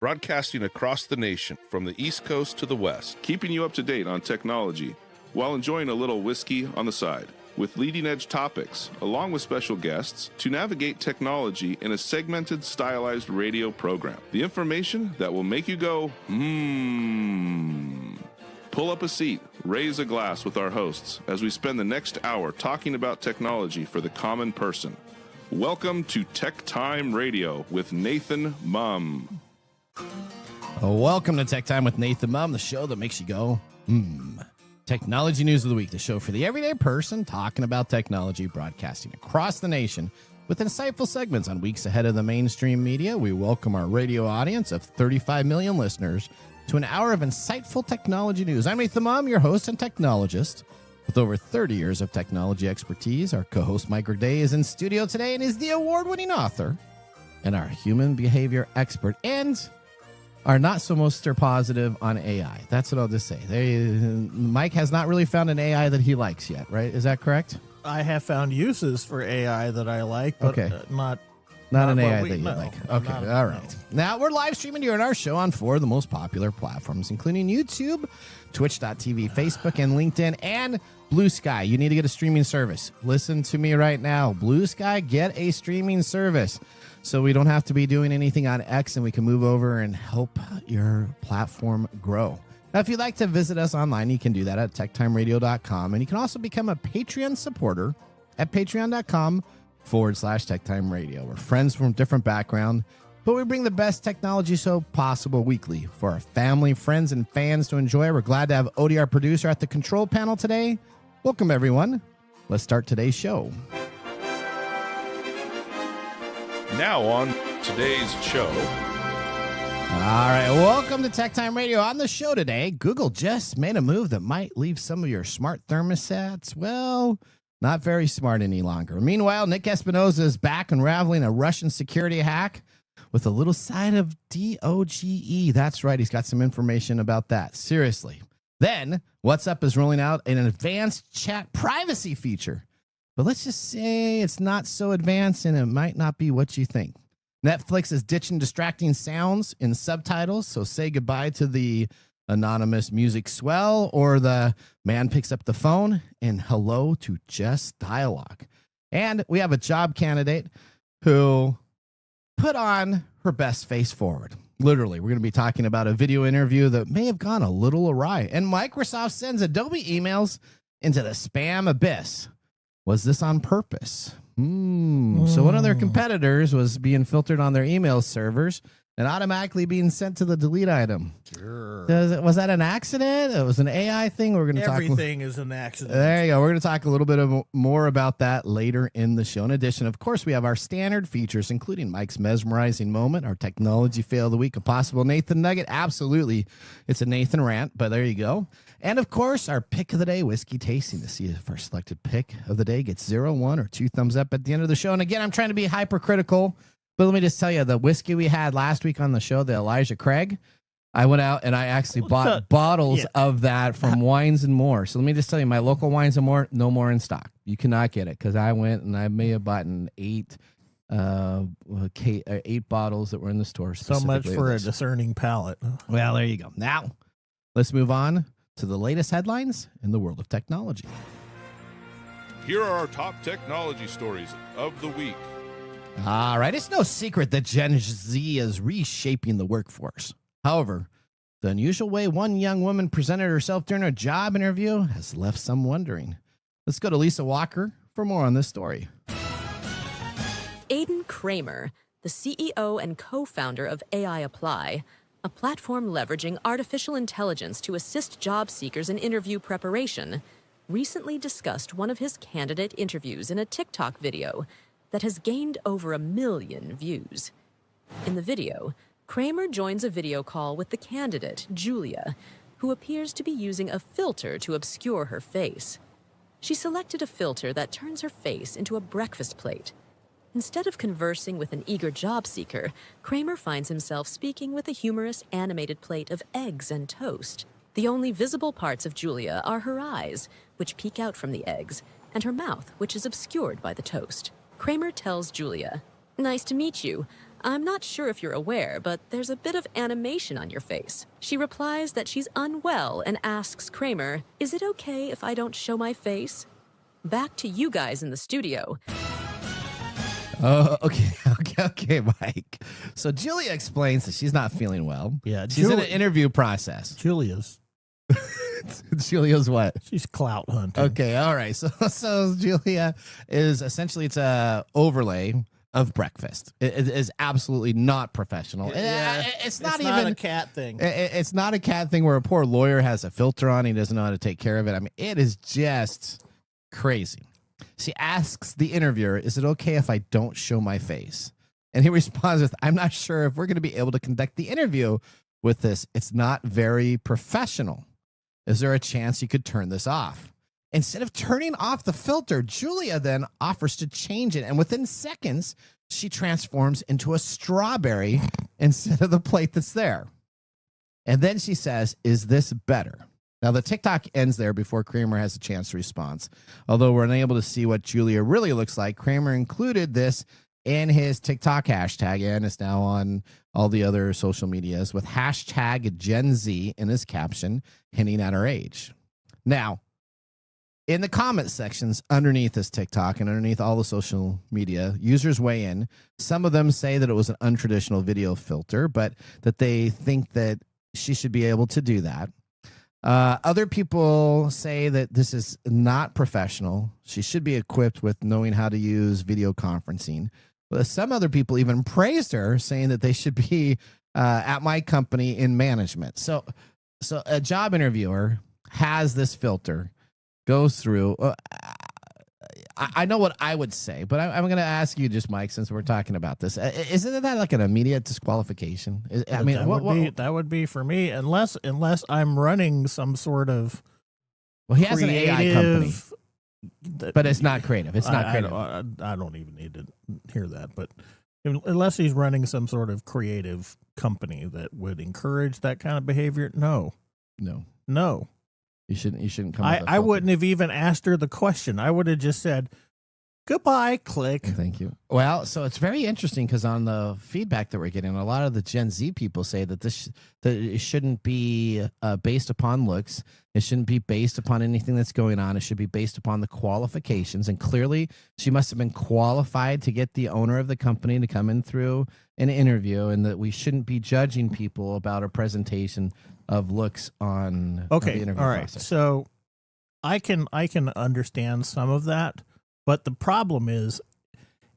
broadcasting across the nation from the East Coast to the West, keeping you up to date on technology while enjoying a little whiskey on the side, with leading-edge topics, along with special guests, to navigate technology in a segmented, stylized radio program. The information that will make you go, Pull up a seat, raise a glass with our hosts as we spend the next hour talking about technology for the common person. Welcome to TechTime Radio with Nathan Mumm. Welcome to Tech Time with Nathan Mumm, the show that makes you go, Technology News of the Week, the show for the everyday person talking about technology, broadcasting across the nation with insightful segments on weeks ahead of the mainstream media. We welcome our radio audience of 35 million listeners to an hour of insightful technology news. I'm Nathan Mumm, your host and technologist. With over 30 years of technology expertise, our co-host Mike Day is in studio today and is the award-winning author and our human behavior expert and our not-so-most positive on AI. That's what I'll just say. Mike has not really found an AI that he likes yet, right? Is that correct? I have found uses for AI that I like, but not an AI that you like. Okay, all right. Now, we're live streaming during our show on 4 of the most popular platforms, including YouTube, Twitch.tv, Facebook, and LinkedIn, and Blue Sky. You need to get a streaming service. Listen to me right now. Blue Sky, get a streaming service so we don't have to be doing anything on X and we can move over and help your platform grow. Now, if you'd like to visit us online, you can do that at techtimeradio.com, and you can also become a Patreon supporter at patreon.com/TechTime Radio. We're friends from different backgrounds, but we bring the best technology show possible weekly for our family, friends, and fans to enjoy. We're glad to have Odie, our producer, at the control panel today. Welcome, everyone. Let's start today's show. Now on today's show. All right, welcome to Tech Time Radio. On the show today, Google just made a move that might leave some of your smart thermostats, well, not very smart any longer. Meanwhile, Nick Espinosa is back unraveling a Russian security hack with a little side of DOGE. That's right, he's got some information about that. Seriously. Then, WhatsApp is rolling out an advanced chat privacy feature. But let's just say it's not so advanced and it might not be what you think. Netflix is ditching distracting sounds in subtitles, so say goodbye to the anonymous music swell or the man picks up the phone and hello to just dialogue. And we have a job candidate who put on her best face forward. Literally, we're going to be talking about a video interview that may have gone a little awry. And Microsoft sends Adobe emails into the spam abyss. Was this on purpose? So one of their competitors was being filtered on their email servers and automatically being sent to the delete item. Sure. Was that an accident? It was an AI thing? We're going to talk. Everything is an accident. There you go. We're going to talk a little bit more about that later in the show. In addition, of course, we have our standard features, including Mike's mesmerizing moment, our technology fail of the week, a possible Nathan nugget. Absolutely. It's a Nathan rant, but there you go. And of course, our pick of the day, whiskey tasting, to see if our selected pick of the day gets 0, 1, or 2 thumbs up at the end of the show. And again, I'm trying to be hypercritical. But let me just tell you, the whiskey we had last week on the show, the Elijah Craig, I went out and I actually bought bottles of that from Wines and More. So let me just tell you, my local Wines and More, no more in stock. You cannot get it because I went and I may have bought 8 bottles that were in the store. So much for a discerning palate. Well, there you go. Now, let's move on to the latest headlines in the world of technology. Here are our top technology stories of the week. All right, it's no secret that Gen Z is reshaping the workforce. However, the unusual way one young woman presented herself during a job interview has left some wondering. Let's go to Lisa Walker for more on this story. Aidan Kramer, the CEO and co-founder of AI Apply, a platform leveraging artificial intelligence to assist job seekers in interview preparation, recently discussed one of his candidate interviews in a TikTok video that has gained over 1 million views. In the video, Kramer joins a video call with the candidate, Julia, who appears to be using a filter to obscure her face. She selected a filter that turns her face into a breakfast plate. Instead of conversing with an eager job seeker, Kramer finds himself speaking with a humorous animated plate of eggs and toast. The only visible parts of Julia are her eyes, which peek out from the eggs, and her mouth, which is obscured by the toast. Kramer tells Julia, "Nice to meet you. I'm not sure if you're aware, but there's a bit of animation on your face. She replies that she's unwell and asks Kramer, is it okay if I don't show my face? Back to you guys in the studio. Oh, okay, Mike. So Julia explains that she's not feeling well. Yeah, she's in an interview process. Julia's what? She's clout hunting. Okay, all right. So Julia is essentially, it's a overlay of breakfast. It is absolutely not professional. Yeah, it's not even even a cat thing. It's not a cat thing where a poor lawyer has a filter on. He doesn't know how to take care of it. I mean, it is just crazy. She asks the interviewer, is it okay if I don't show my face? And he responds with, I'm not sure if we're going to be able to conduct the interview with this. It's not very professional. Is there a chance you could turn this off? Instead of turning off the filter, Julia then offers to change it. And within seconds, she transforms into a strawberry instead of the plate that's there. And then she says, is this better? Now, the TikTok ends there before Kramer has a chance to respond. Although we're unable to see what Julia really looks like, Kramer included this in his TikTok hashtag, and it's now on all the other social medias with hashtag Gen Z in his caption, hinting at her age. Now, in the comment sections underneath this TikTok and underneath all the social media, users weigh in. Some of them say that it was an untraditional video filter, but that they think that she should be able to do that. Other people say that this is not professional. She should be equipped with knowing how to use video conferencing. But some other people even praised her, saying that they should be at my company in management. So a job interviewer has this filter, goes through. I know what I would say, but I'm going to ask you just, Mike, since we're talking about this. Isn't that like an immediate disqualification? I mean, that would be for me, unless I'm running some sort of. Well, he has an AI company, but it's not creative. It's not creative. I don't even need to hear that, but unless he's running some sort of creative company that would encourage that kind of behavior, no. You shouldn't come. I wouldn't have even asked her the question. I would have just said, goodbye, click. Thank you. Well, so it's very interesting because on the feedback that we're getting, a lot of the Gen Z people say that that it shouldn't be based upon looks. It shouldn't be based upon anything that's going on. It should be based upon the qualifications. And clearly, she must have been qualified to get the owner of the company to come in through an interview, and that we shouldn't be judging people about a presentation of looks on the interview all right. process. So I can understand some of that, but the problem is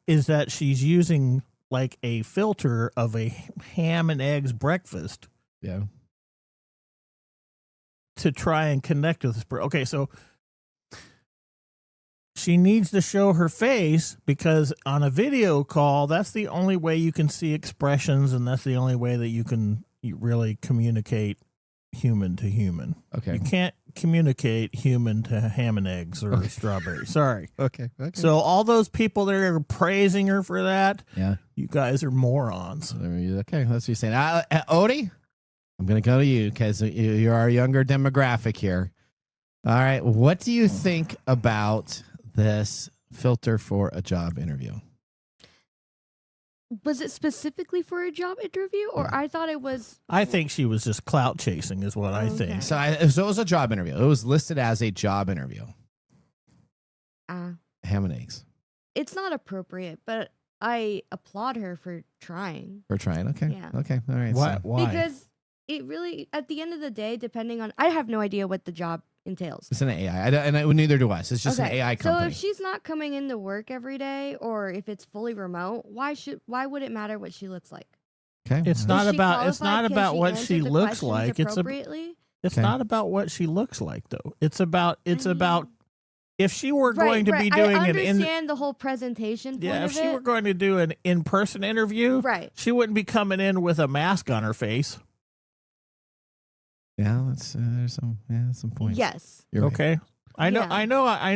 that she's using like a filter of a ham and eggs breakfast. Yeah. To try and connect with this person. Okay, so she needs to show her face because on a video call, that's the only way you can see expressions, and that's the only way that you can really communicate human to human. Okay. You can't communicate human to ham and eggs or strawberry. Sorry. Okay. So all those people that are praising her for that, yeah, you guys are morons. Okay, that's what you're saying. Odie, I'm going to go to you because you're our younger demographic here. All right. What do you think about this filter for a job interview? Was it specifically for a job interview, or I thought it was? I think she was just clout chasing, is what I think. So it was a job interview. It was listed as a job interview. Ham and eggs. It's not appropriate, but I applaud her for trying. Okay. Yeah. Okay. All right. Why? Because it really, at the end of the day, depending on, I have no idea what the job entails. It's an AI, and neither do us. It's just an AI company. So if she's not coming into work every day, or if it's fully remote, why would it matter what she looks like? Okay. It's not about what she looks like. It's not about what she looks like, though. It's about if she were going to be doing I understand the whole presentation. If she were going to do an in-person interview, right, she wouldn't be coming in with a mask on her face. Yeah, there's some points. Yes. You're okay. Right. I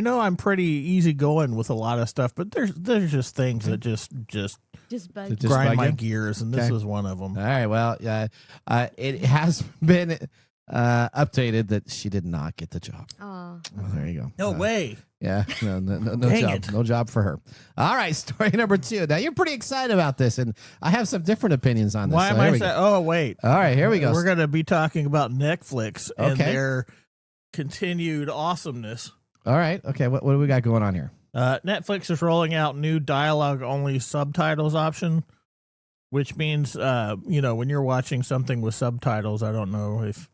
know. I'm pretty easygoing with a lot of stuff, but there's just things that just grind my gears, and this is one of them. All right. Well, it has been updated that she did not get the job. Oh. There you go. No way. Yeah, no Dang job. it. No job for her. All right, story number 2. Now, you're pretty excited about this, and I have some different opinions on this. Why so am here I we go. saying? Oh, wait. All right, here we go. We're going to be talking about Netflix and Okay. their continued awesomeness. All right, okay, what do we got going on here? Netflix is rolling out new dialogue-only subtitles option, which means, when you're watching something with subtitles, I don't know if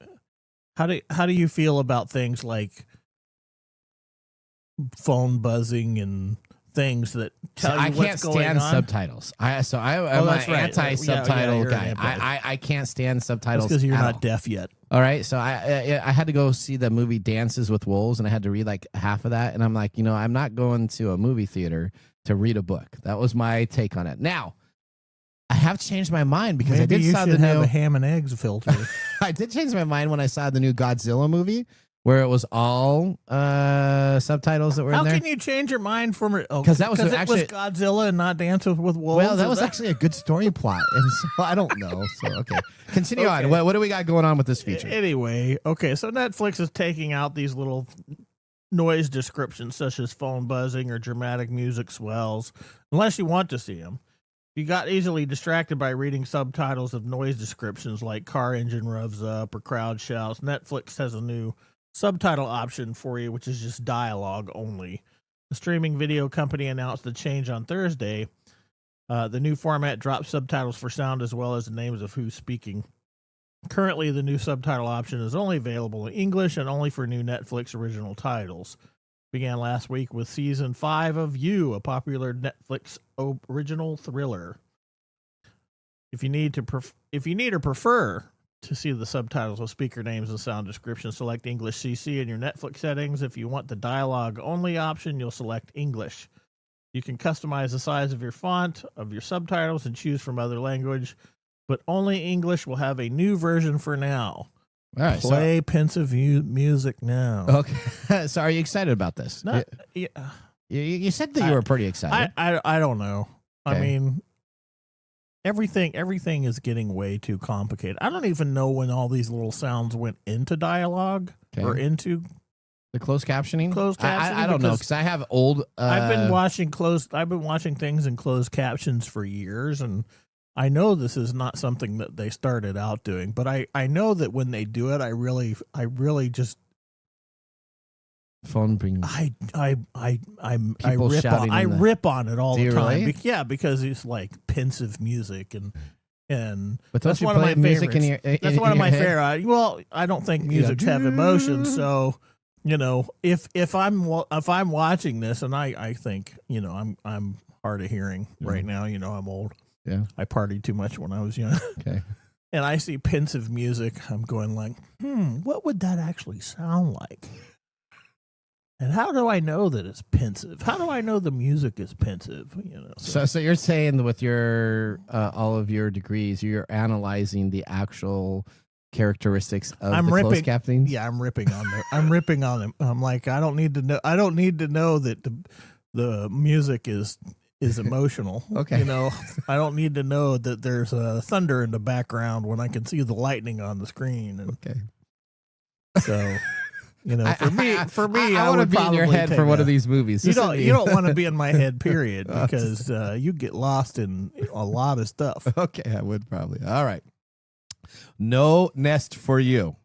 how do you feel about things like phone buzzing and things that tell you I what's can't going stand on? subtitles. I'm that's an right. anti-subtitle Yeah, you're guy. an anti- I can't stand subtitles because you're at not all. deaf yet. All right, so I had to go see the movie Dances with Wolves, and I had to read like half of that, and I'm like, I'm not going to a movie theater to read a book. That was my take on it. Now, I have changed my mind because Maybe I did you saw should the have new. a ham and eggs filter. I did change my mind when I saw the new Godzilla movie, where it was all subtitles that were How in there. can you change your mind from it? 'Cause that was it actually- was Godzilla and not Dances with Wolves. Well, that Is was actually a good story plot, and so I don't know. So okay, continue Okay. on. What do we got going on with this feature? Anyway, okay, so Netflix is taking out these little noise descriptions such as phone buzzing or dramatic music swells, unless you want to see them. If you got easily distracted by reading subtitles of noise descriptions like car engine revs up or crowd shouts, Netflix has a new subtitle option for you, which is just dialogue only. The streaming video company announced the change on Thursday. The new format drops subtitles for sound as well as the names of who's speaking. Currently, the new subtitle option is only available in English and only for new Netflix original titles. Began last week with season 5 of You, a popular Netflix original thriller. If you need or prefer to see the subtitles with speaker names and sound descriptions, select English CC in your Netflix settings. If you want the dialogue only option, you'll select English. You can customize the size of your font of your subtitles and choose from other language, but only English will have a new version for now. All right, Play pensive music now. okay. So, are you excited about this? Not- yeah, You said that you were pretty excited. I don't know. I Okay. mean, everything is getting way too complicated. I don't even know when all these little sounds went into dialogue Okay. or into. The closed captioning. Closed captioning, I don't know because because I have old. I've been watching things in closed captions for years, and I know this is not something that they started out doing, but I know that when they do it, I really just phone being. I People shouting in the- rip on it all Do the you time. really? Yeah, because it's like pensive music and But don't that's you one of play my music in favorites. your? That's one of your my head? favorite. Well, I don't think music have emotions, so if I'm watching this and I think I'm hard of hearing right now. I'm old. Yeah. I partied too much when I was young. Okay. And I see pensive music, I'm going like, what would that actually sound like? And how do I know that it's pensive? How do I know the music is pensive? So you're saying that with your all of your degrees, you're analyzing the actual characteristics of the closed captioning? Yeah, I'm ripping on them. I'm ripping on them. I'm like, I don't need to know. I don't need to know that the music is emotional. Okay. I don't need to know that there's thunder in the background when I can see the lightning on the screen. And Okay. so, for me, I want to would be in your probably head take for one a- of these movies. You This don't. would be- You don't want to be in my head, period, because you get lost in a lot of stuff. Okay, I would probably. All right. No Nest for you.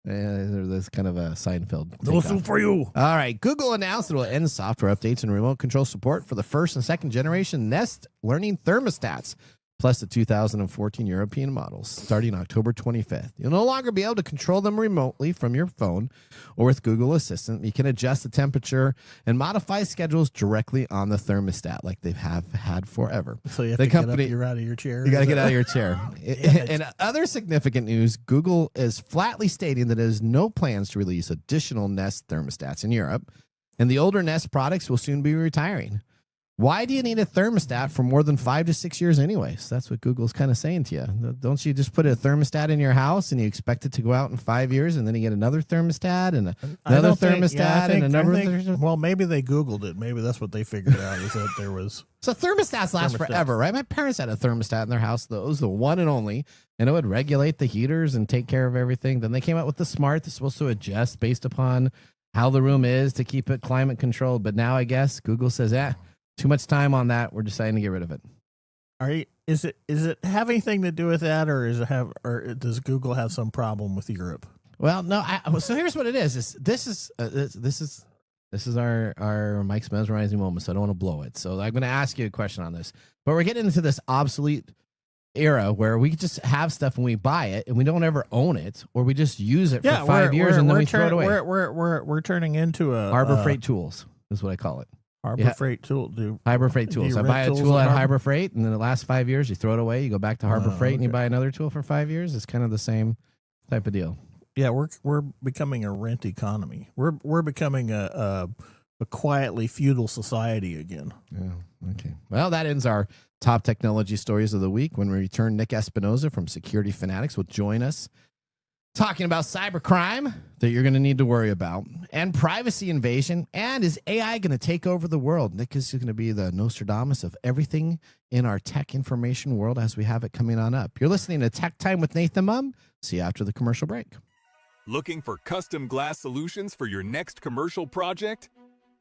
There's kind of a Seinfeld. takeoff. For you. All right. Google announced it will end software updates and remote control support for the first and second generation Nest Learning thermostats, plus the 2014 European models, starting October 25th. You'll no longer be able to control them remotely from your phone or with Google Assistant. You can adjust the temperature and modify schedules directly on the thermostat like they have had forever. So you have The to company- get out of your chair. You got to Is get that out of right? your chair. In other significant news, Google is flatly stating that it has no plans to release additional Nest thermostats in Europe, and the older Nest products will soon be retiring. Why do you need a thermostat for more than 5 to 6 years anyways? That's what Google's kind of saying to you. Don't you just put a thermostat in your house and you expect it to go out in 5 years and then you get another thermostat and another thermostat and another? Well, maybe they Googled it. Maybe that's what they figured out is that there was. So thermostats last forever, right? My parents had a thermostat in their house. That was the one and only, and it would regulate the heaters and take care of everything. Then they came out with the smart. That's supposed to adjust based upon how the room is to keep it climate controlled. But now I guess Google says, too much time on that. We're deciding to get rid of it. Is it have anything to do with that, or does Google have some problem with Europe? Well, no. So here's what it is. This is our Mike's mesmerizing moment. So I don't want to blow it. So I'm going to ask you a question on this. But we're getting into this obsolete era where we just have stuff and we buy it and we don't ever own it, or we just use it for 5 years and then we throw it away. We're turning into a Harbor Freight Tools is what I call it. Harbor Freight Tools. Harbor Freight Tools. I buy a tool at Harbor Freight, and then the last 5 years, you throw it away. You go back to Harbor Freight, and you buy another tool for 5 years. It's kind of the same type of deal. Yeah, we're becoming a rent economy. We're becoming a quietly feudal society again. Yeah. Okay. Well, that ends our top technology stories of the week. When we return, Nick Espinoza from Security Fanatics will join us, talking about cybercrime that you're going to need to worry about, and privacy invasion, and is AI going to take over the world? Nick is going to be the Nostradamus of everything in our tech information world as we have it coming on up. You're listening to Tech Time with Nathan Mumm. See you after the commercial break. Looking for custom glass solutions for your next commercial project?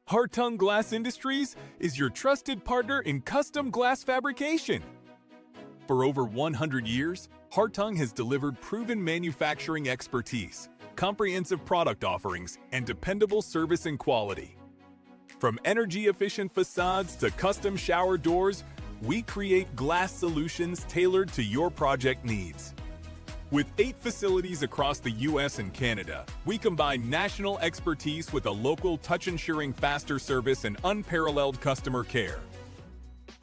Hartung Glass Industries is your trusted partner in custom glass fabrication. For over 100 years, Hartung has delivered proven manufacturing expertise, comprehensive product offerings, and dependable service and quality. From energy-efficient facades to custom shower doors, we create glass solutions tailored to your project needs. With 8 facilities across the U.S. and Canada, we combine national expertise with a local touch-ensuring faster service and unparalleled customer care.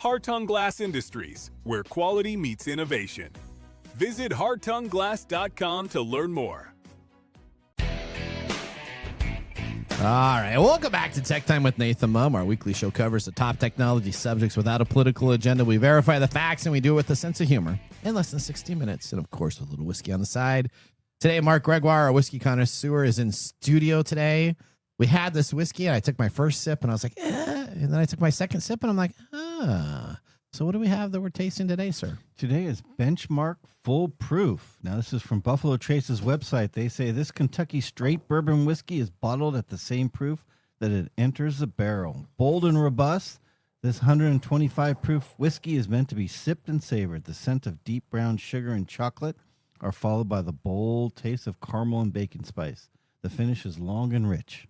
Hartung Glass Industries, where quality meets innovation. Visit hartungglass.com to learn more. All right, welcome back to Tech Time with Nathan Mumm. Our weekly show covers the top technology subjects without a political agenda. We verify the facts, and we do it with a sense of humor in less than 60 minutes. And, of course, a little whiskey on the side. Today, Mark Gregoire, our whiskey connoisseur, is in studio today. We had this whiskey, and I took my first sip, and I was like, and then I took my second sip, and I'm like, So what do we have that we're tasting today, sir? Today is Benchmark Full Proof. Now, this is from Buffalo Trace's website. They say this Kentucky straight bourbon whiskey is bottled at the same proof that it enters the barrel. Bold and robust, this 125 proof whiskey is meant to be sipped and savored. The scent of deep brown sugar and chocolate are followed by the bold taste of caramel and bacon spice. The finish is long and rich.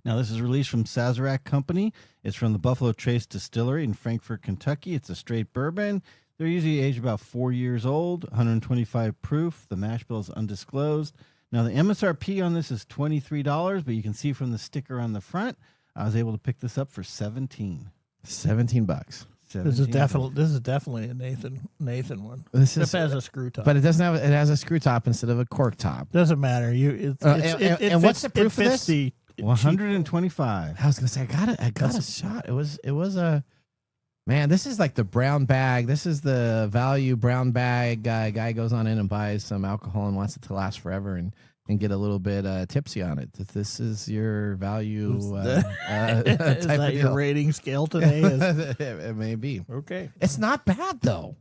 Now, this is released from Sazerac Company. It's from the Buffalo Trace Distillery in Frankfort, Kentucky. It's a straight bourbon. They're usually aged about 4 years old, 125 proof. The mash bill is undisclosed. Now, the MSRP on this is $23, but you can see from the sticker on the front, I was able to pick this up for $17. $17. This is definitely a Nathan one. This has a screw top, but it doesn't have. It has a screw top instead of a cork top. Doesn't matter. And what's the proof of this? 125. I was gonna say I got a shot. It was a man. This is like the brown bag. This is the value brown bag. Guy goes on in and buys some alcohol and wants it to last forever and get a little bit tipsy on it. This is your value. Is that your rating scale today? It may be. Okay. It's not bad though.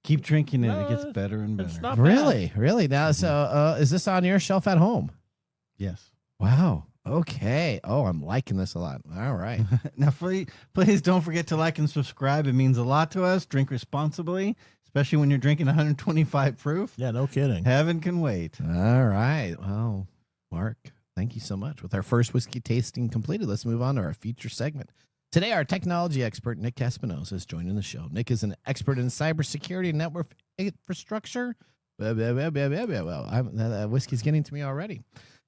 Keep drinking it. It gets better and better. It's not Really? Now, so is this on your shelf at home? Yes. Wow. Okay. Oh, I'm liking this a lot. All right. Now, please don't forget to like and subscribe. It means a lot to us. Drink responsibly, especially when you're drinking 125 proof. Yeah, no kidding. Heaven can wait. All right. Well, Mark, thank you so much. With our first whiskey tasting completed, let's move on to our feature segment. Today, our technology expert, Nick Espinoza, is joining the show. Nick is an expert in cybersecurity and network infrastructure. Whiskey's getting to me already.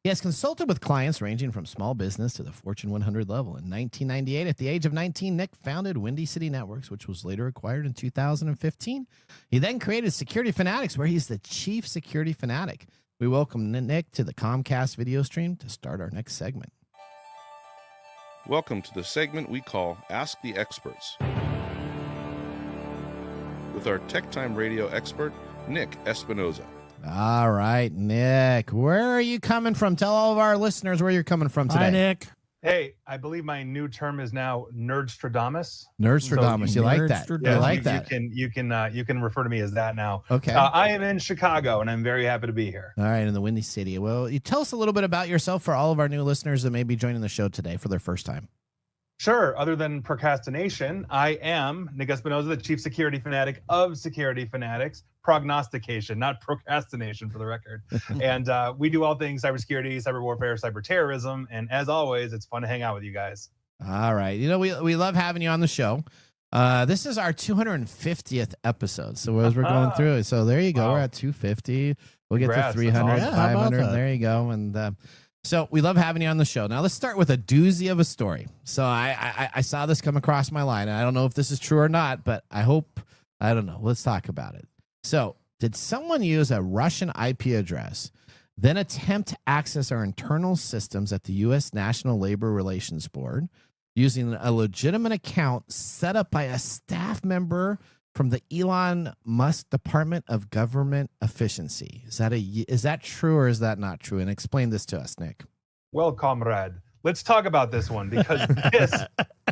He has consulted with clients ranging from small business to the Fortune 100 level. In 1998, at the age of 19, Nick founded Windy City Networks, which was later acquired in 2015. He then created Security Fanatics, where he's the chief security fanatic. We welcome Nick to the Comcast video stream to start our next segment. Welcome to the segment we call Ask the Experts with our TechTime Radio expert, Nick Espinoza. All right, Nick, where are you coming from? Tell all of our listeners where you're coming from today. Hi, Nick. Hey, I believe my new term is now Nerdstradamus. Nerdstradamus, So you like that? Nerdstradamus. I like that. You can refer to me as that now. Okay. I am in Chicago, and I'm very happy to be here. All right, in the Windy City. Well, you tell us a little bit about yourself for all of our new listeners that may be joining the show today for their first time. Sure. Other than procrastination, I am Nick Espinoza, the chief security fanatic of Security Fanatics. Prognostication, not procrastination, for the record. And we do all things cybersecurity, cyber warfare, cyber terrorism. And as always, it's fun to hang out with you guys. All right. You know, we love having you on the show. This is our 250th episode. So as we're going through it, so there you go. Wow. We're at 250. We'll get Congrats. to 300, That's awesome. How about 500. that? There you go. And so we love having you on the show. Now let's start with a doozy of a story. So I saw this come across my line. And I don't know if this is true or not, but I don't know. Let's talk about it. So did someone use a Russian IP address, then attempt to access our internal systems at the U.S. National Labor Relations Board using a legitimate account set up by a staff member from the Elon Musk Department of Government Efficiency? Is that true or is that not true? And explain this to us, Nick. Well, comrade, let's talk about this one because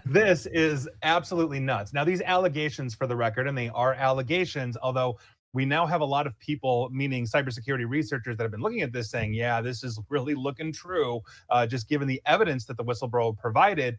this is absolutely nuts. Now, these allegations, for the record, and they are allegations, although we now have a lot of people, meaning cybersecurity researchers, that have been looking at this saying, yeah, this is really looking true, just given the evidence that the whistleblower provided.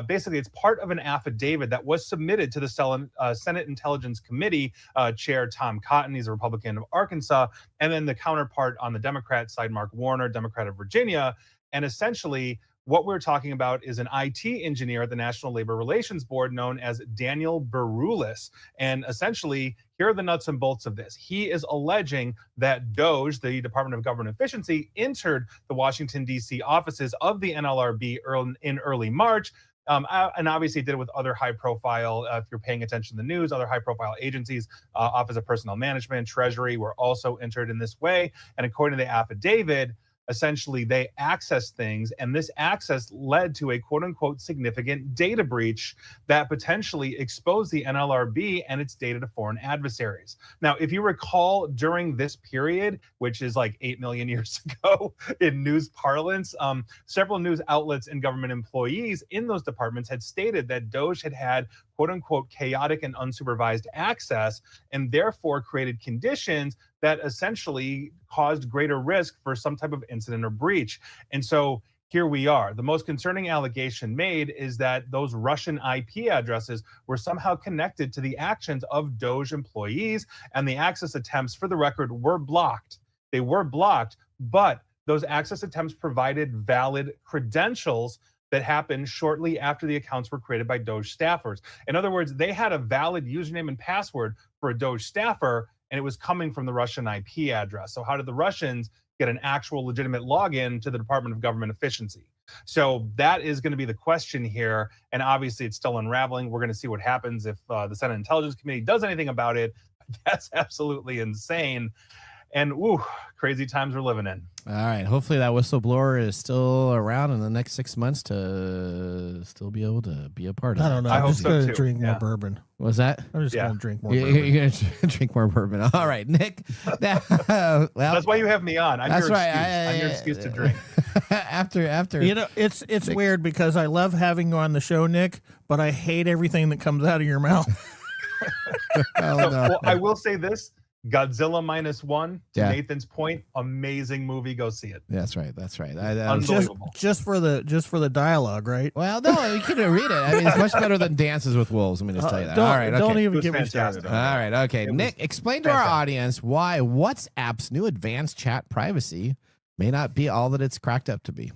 Basically, it's part of an affidavit that was submitted to the Senate Intelligence Committee Chair Tom Cotton. He's a Republican of Arkansas. And then the counterpart on the Democrat side, Mark Warner, Democrat of Virginia. And essentially, what we're talking about is an IT engineer at the National Labor Relations Board known as Daniel Baroulis. And essentially, here are the nuts and bolts of this. He is alleging that DOGE, the Department of Government Efficiency, entered the Washington, D.C. offices of the NLRB in early March. And obviously did it with other high-profile, if you're paying attention to the news, other high-profile agencies, Office of Personnel Management, Treasury were also entered in this way. And according to the affidavit, essentially they accessed things, and this access led to a quote-unquote significant data breach that potentially exposed the NLRB and its data to foreign adversaries. Now, if you recall, during this period, which is like 8 million years ago in news parlance, several news outlets and government employees in those departments had stated that DOGE had quote-unquote chaotic and unsupervised access, and therefore created conditions that essentially caused greater risk for some type of incident or breach. And so here we are. The most concerning allegation made is that those Russian IP addresses were somehow connected to the actions of DOGE employees, and the access attempts, for the record, were blocked. They were blocked, but those access attempts provided valid credentials that happened shortly after the accounts were created by DOGE staffers. In other words, they had a valid username and password for a DOGE staffer, and it was coming from the Russian IP address. So how did the Russians get an actual legitimate login to the Department of Government Efficiency? So that is going to be the question here. And obviously it's still unraveling. We're going to see what happens if the Senate Intelligence Committee does anything about it. That's absolutely insane. And crazy times we're living in. All right. Hopefully that whistleblower is still around in the next 6 months to still be able to be a part of it. I don't know. I I'm hope just so going to too. drink more Yeah. bourbon. Was that? I'm just Yeah. going to drink more You're bourbon. going to drink more bourbon. All right, Nick. Well, That's why you have me on. I'm that's your right. excuse. I'm your excuse to drink. after. You know, it's weird because I love having you on the show, Nick, but I hate everything that comes out of your mouth. Oh, So, no. well, I will say this. Godzilla -1, to Yeah. Nathan's point, amazing movie. Go see it. That's right. That's right. Unbelievable. just for the dialogue, right? Well, no, you can read it. I mean, it's much better than Dances with Wolves. Let me just tell you that. Don't, All right. don't Okay. even It was get me fantastic. started. All right. Okay. It was Nick, explain to our fantastic. audience why WhatsApp's new advanced chat privacy may not be all that it's cracked up to be.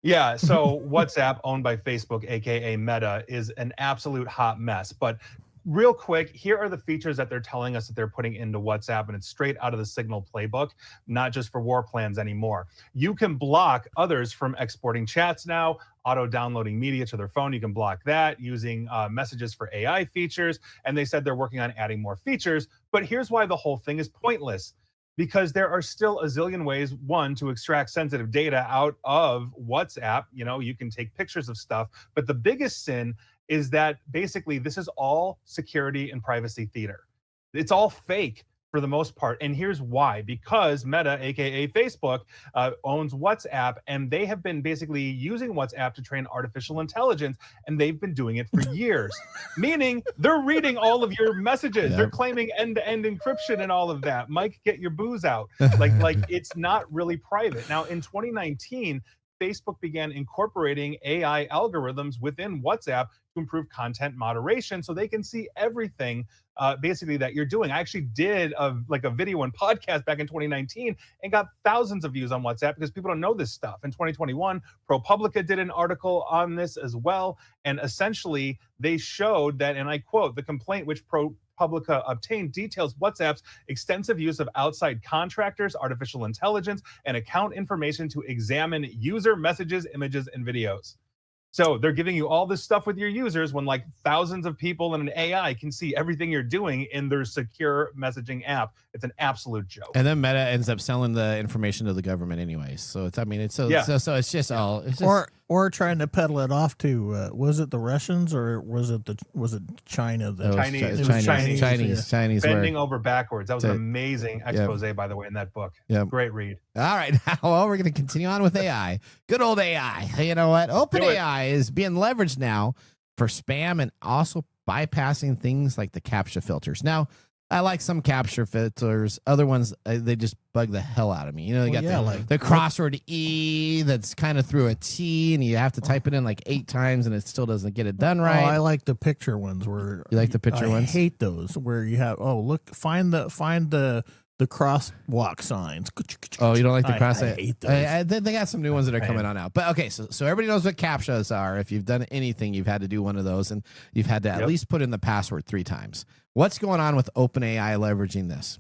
Yeah, so WhatsApp, owned by Facebook, aka Meta, is an absolute hot mess. But real quick, here are the features that they're telling us that they're putting into WhatsApp, and it's straight out of the Signal playbook, not just for war plans anymore. You can block others from exporting chats now, auto-downloading media to their phone. You can block that using messages for AI features, and they said they're working on adding more features. But here's why the whole thing is pointless. because there are still a zillion ways, one, to extract sensitive data out of WhatsApp. You can take pictures of stuff, but the biggest sin is that basically this is all security and privacy theater. It's all fake for the most part. And here's why. Because Meta, aka Facebook, owns WhatsApp, and they have been basically using WhatsApp to train artificial intelligence, and they've been doing it for years. Meaning they're reading all of your messages. Yep. They're claiming end-to-end encryption and all of that. Mike, get your booze out. Like it's not really private. Now, in 2019, Facebook began incorporating AI algorithms within WhatsApp to improve content moderation so they can see everything basically that you're doing. I actually did a video and podcast back in 2019 and got thousands of views on WhatsApp because people don't know this stuff. In 2021, ProPublica did an article on this as well. And essentially they showed that, and I quote, the complaint which ProPublica obtained details WhatsApp's extensive use of outside contractors, artificial intelligence, and account information to examine user messages, images, and videos. So they're giving you all this stuff with your users when like thousands of people and an AI can see everything you're doing in their secure messaging app. It's an absolute joke. And then Meta ends up selling the information to the government anyways. So it's, I mean, it's so it's just all, it's just, or trying to peddle it off to was it the Russians or was it China? Chinese bending over backwards. That was an amazing expose, by the way, in that book. Yeah, great read. All right, well, we're going to continue on with AI. Good old AI. You know what? OpenAI is being leveraged now for spam and also bypassing things like the CAPTCHA filters. Now, I like some CAPTCHA filters. Other ones, they just bug the hell out of me. You know, they got the crossword E that's kind of through a T, and you have to type it in like 8 times, and it still doesn't get it done right. I like the picture ones where you like the picture ones. I hate those where you have find the crosswalk signs. Oh, you don't like the cross? I hate those. They got some new ones that are coming on out. But okay, so everybody knows what CAPTCHAs are. If you've done anything, you've had to do one of those, and you've had to at least put in the password 3 times. What's going on with OpenAI leveraging this?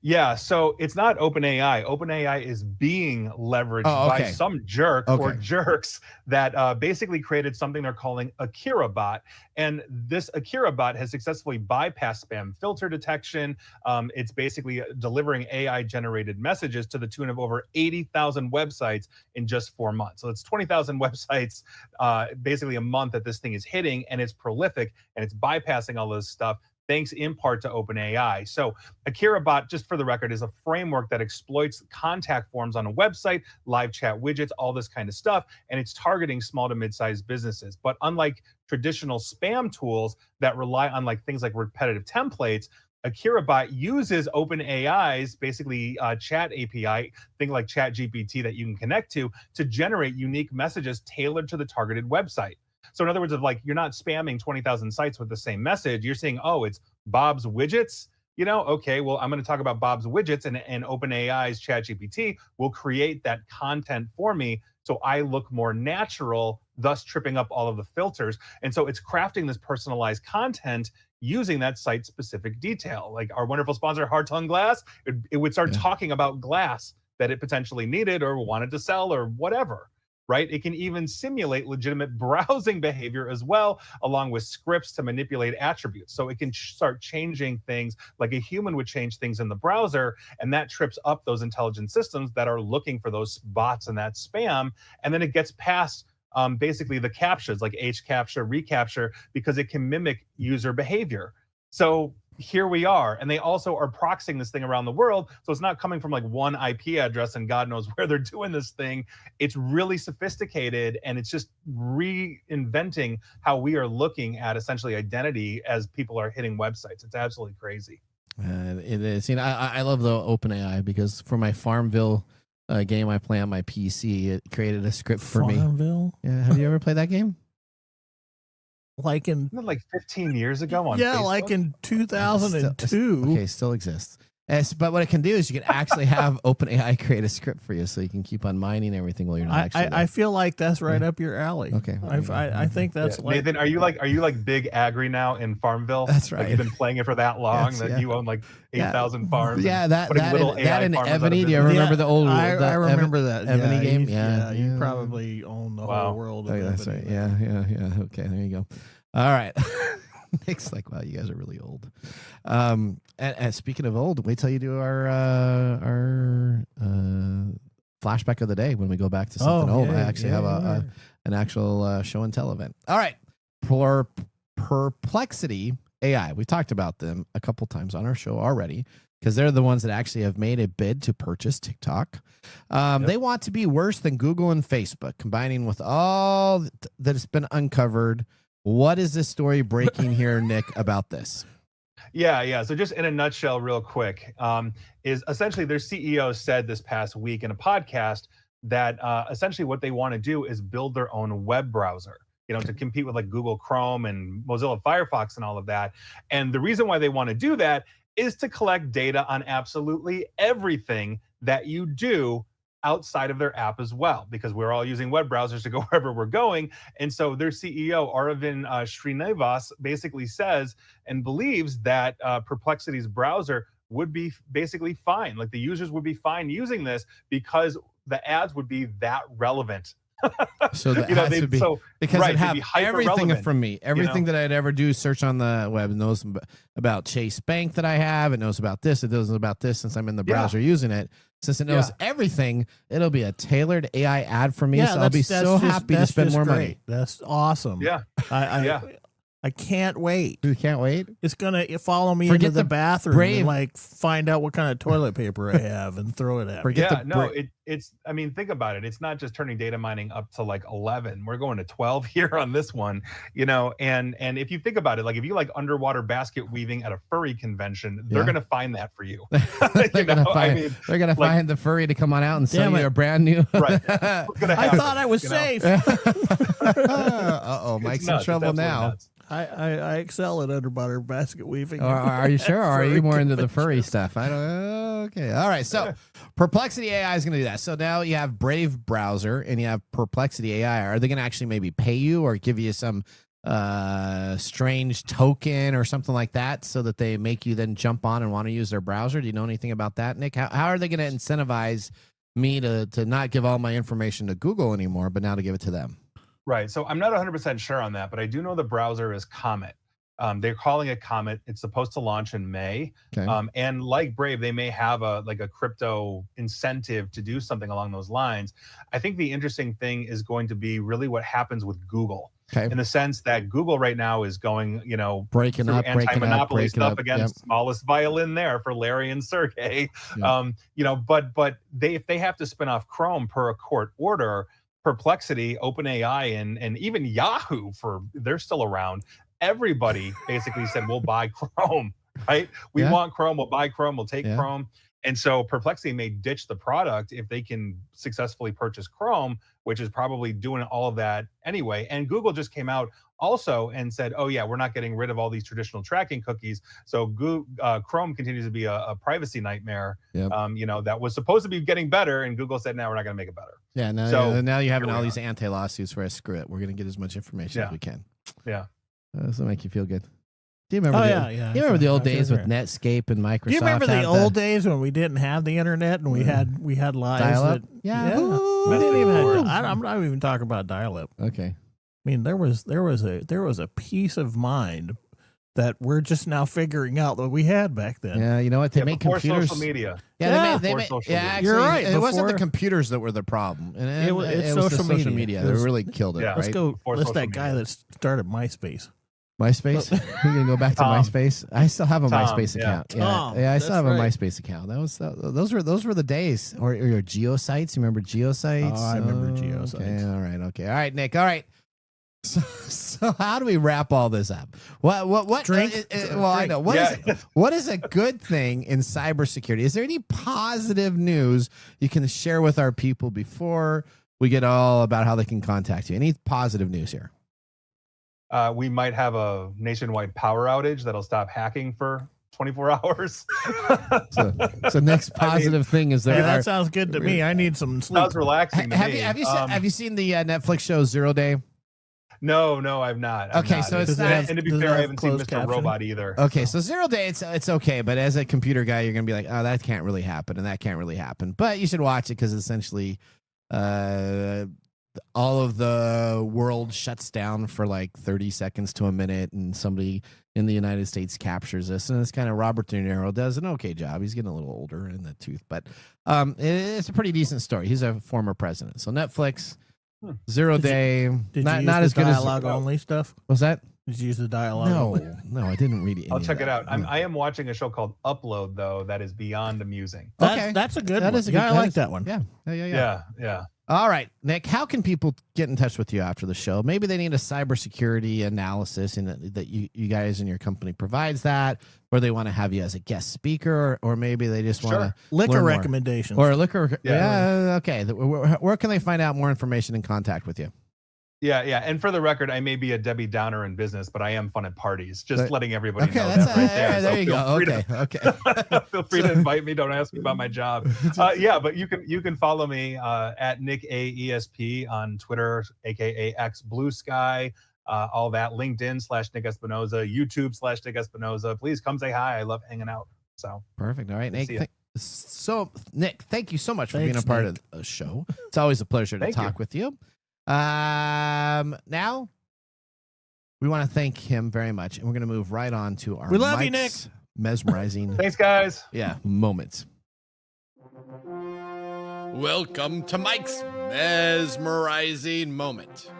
Yeah, so it's not OpenAI. OpenAI is being leveraged by some jerk or jerks that basically created something they're calling Akira Bot. And this Akira Bot has successfully bypassed spam filter detection. It's basically delivering AI-generated messages to the tune of over 80,000 websites in just 4 months. So it's 20,000 websites basically a month that this thing is hitting, and it's prolific, and it's bypassing all this stuff, thanks in part to OpenAI. So AkiraBot, just for the record, is a framework that exploits contact forms on a website, live chat widgets, all this kind of stuff, and it's targeting small to mid-sized businesses. But unlike traditional spam tools that rely on things like repetitive templates, AkiraBot uses OpenAI's basically chat API, thing like ChatGPT that you can connect to generate unique messages tailored to the targeted website. So in other words, you're not spamming 20,000 sites with the same message. You're saying, oh, it's Bob's Widgets. Okay, well, I'm going to talk about Bob's Widgets, and OpenAI's ChatGPT will create that content for me so I look more natural, thus tripping up all of the filters. And so it's crafting this personalized content using that site-specific detail. Like our wonderful sponsor, Hard Tongue Glass, it would start talking about glass that it potentially needed or wanted to sell or whatever. Right? It can even simulate legitimate browsing behavior as well, along with scripts to manipulate attributes. So it can start changing things like a human would change things in the browser, and that trips up those intelligent systems that are looking for those bots and that spam. And then it gets past basically the CAPTCHAs like HCAPTCHA, reCAPTCHA, because it can mimic user behavior. So here we are. And they also are proxying this thing around the world. So it's not coming from one IP address and God knows where they're doing this thing. It's really sophisticated, and it's just reinventing how we are looking at essentially identity as people are hitting websites. It's absolutely crazy. It is. I love the OpenAI because for my Farmville game I play on my PC, it created a script for me. Farmville? Yeah. Have you ever played that game? Like 15 years ago on Facebook? Like in 2002. Still exists. But what it can do is you can actually have OpenAI create a script for you, so you can keep on mining everything while you're not actually. I feel like that's right up your alley. Okay, I think that's Nathan. Are you big agri now in Farmville? That's right. You've been playing it for that long that you own 8,000 farms. Yeah, that in Ebony. Do you remember the old? I remember that Ebony game. You probably own the whole world. Of that's Ebony. right. Yeah. Okay, there you go. All right. Nick's like, wow, you guys are really old. And speaking of old, wait till you do our flashback of the day when we go back to something old. I actually have an actual show and tell event. All right. Perplexity AI. We talked about them a couple times on our show already because they're the ones that actually have made a bid to purchase TikTok. They want to be worse than Google and Facebook, combining with all that has been uncovered. What is this story breaking here, Nick, about this? Yeah. So just in a nutshell, real quick, is essentially their CEO said this past week in a podcast that essentially what they want to do is build their own web browser, to compete with like Google Chrome and Mozilla Firefox and all of that. And the reason why they want to do that is to collect data on absolutely everything that you do outside of their app as well, because we're all using web browsers to go wherever we're going. And so their CEO, Aravind Srinivas, basically says and believes that Perplexity's browser would be basically fine. Like the users would be fine using this because the ads would be that relevant. So that has to be because it have everything from me. Everything that I'd ever do search on the web knows about Chase Bank that I have. It knows about this. It knows about this since I'm in the browser using it. Since it knows everything, it'll be a tailored AI ad for me. So I'll be so happy to spend more money. That's awesome. Yeah. I can't wait. You can't wait? It's going to follow me into the bathroom and like find out what kind of toilet paper I have and throw it at me. It's I mean, think about it. It's not just turning data mining up to like 11. We're going to 12 here on this one, and if you think about it, like if you like underwater basket weaving at a furry convention, they're going to find that for you. They're going to find the furry to come on out and sell you a brand new. Right. I thought I was safe. Uh-oh, Mike's in trouble now. Nuts. I excel at underwater basket weaving. Are you sure? Or are you more into the furry stuff? I don't know. Okay. All right. So Perplexity AI is going to do that. So now you have Brave browser and you have Perplexity AI. Are they going to actually maybe pay you or give you some strange token or something like that so that they make you then jump on and want to use their browser? Do you know anything about that, Nick? How are they going to incentivize me to not give all my information to Google anymore, but now to give it to them? Right. So I'm not 100% sure on that, but I do know the browser is Comet. They're calling it Comet. It's supposed to launch in May. Okay. And like Brave, they may have a crypto incentive to do something along those lines. I think the interesting thing is going to be really what happens with Google. Okay. In the sense that Google right now is going, breaking up anti-monopoly stuff against smallest violin there for Larry and Sergey. Yep. But if they have to spin off Chrome per a court order, Perplexity, OpenAI, and even Yahoo, they're still around. Everybody basically said, we'll buy Chrome, right? We want Chrome, we'll buy Chrome, we'll take Chrome. And so Perplexity may ditch the product if they can successfully purchase Chrome, which is probably doing all of that anyway. And Google just came out also and said, oh yeah, we're not getting rid of all these traditional tracking cookies. So Chrome continues to be a privacy nightmare, that was supposed to be getting better. And Google said, now we're not going to make it better. Yeah. Now you're having all these anti-lawsuits where screw it. We're going to get as much information as we can. Yeah. This will make you feel good. Do you remember? You remember the old days with Netscape and Microsoft? Do you remember the old days when we didn't have the internet and we had lives? Dial-up? I'm not even talking about dial-up. Okay. I mean, there was a peace of mind that we're just now figuring out that we had back then. Yeah, you know what? They make computers. Social media. They made actually, you're right. It wasn't the computers that were the problem. It was social media. They really killed it. Yeah. Right? Let's go. Let's that guy that started MySpace. MySpace? We're gonna go back to MySpace. I still have a MySpace account. Yeah, I still have a MySpace account. Those were the days. Or your geosites. You remember geosites? Oh, I remember geosites. Okay. All right, Nick. All right. So how do we wrap all this up? What drink? I know. What is a good thing in cybersecurity? Is there any positive news you can share with our people before we get all about how they can contact you? Any positive news here? We might have a nationwide power outage that'll stop hacking for 24 hours. so next positive thing is there. That sounds good to me. I need some sleep. Sounds relaxing to me. Have you seen the Netflix show 0 Day? No, I've not. Okay, so it's not. And to be fair, I haven't seen Mr. Robot either. Okay, so 0 Day, it's okay, but as a computer guy, you're gonna be like, oh, that can't really happen, and that can't really happen. But you should watch it because essentially, all of the world shuts down for like 30 seconds to a minute, and somebody in the United States captures this, and it's kind of Robert De Niro does an okay job. He's getting a little older in the tooth, but it's a pretty decent story. He's a former president. So Netflix, 0 Day, not as good as dialogue only stuff. What's that? Did you use the dialogue? No, I didn't read it. I'll check it out. I am watching a show called Upload, though, that is beyond amusing. That's a good one. I like that one. Yeah. All right, Nick, how can people get in touch with you after the show? Maybe they need a cybersecurity analysis and that you guys and your company provides that, or they want to have you as a guest speaker, or maybe they just want to liquor recommendations. Or liquor. Yeah. Okay. Where can they find out more information and contact with you? Yeah. And for the record, I may be a Debbie Downer in business, but I am fun at parties. Just letting everybody know that right there. There you go. Okay. Feel free to invite me. Don't ask me about my job. But you can follow me at Nick A ESP on Twitter, aka X Blue Sky. All that, LinkedIn /Nick Espinoza, YouTube /Nick Espinoza. Please come say hi. I love hanging out. So perfect. All right, Nick. Nick, thank you so much for being a part of the show. It's always a pleasure to talk with you. Now we want to thank him very much, and we're going to move right on to our Nick. Mesmerizing. Thanks, guys. Yeah, moments. Welcome to Mike's mesmerizing moment.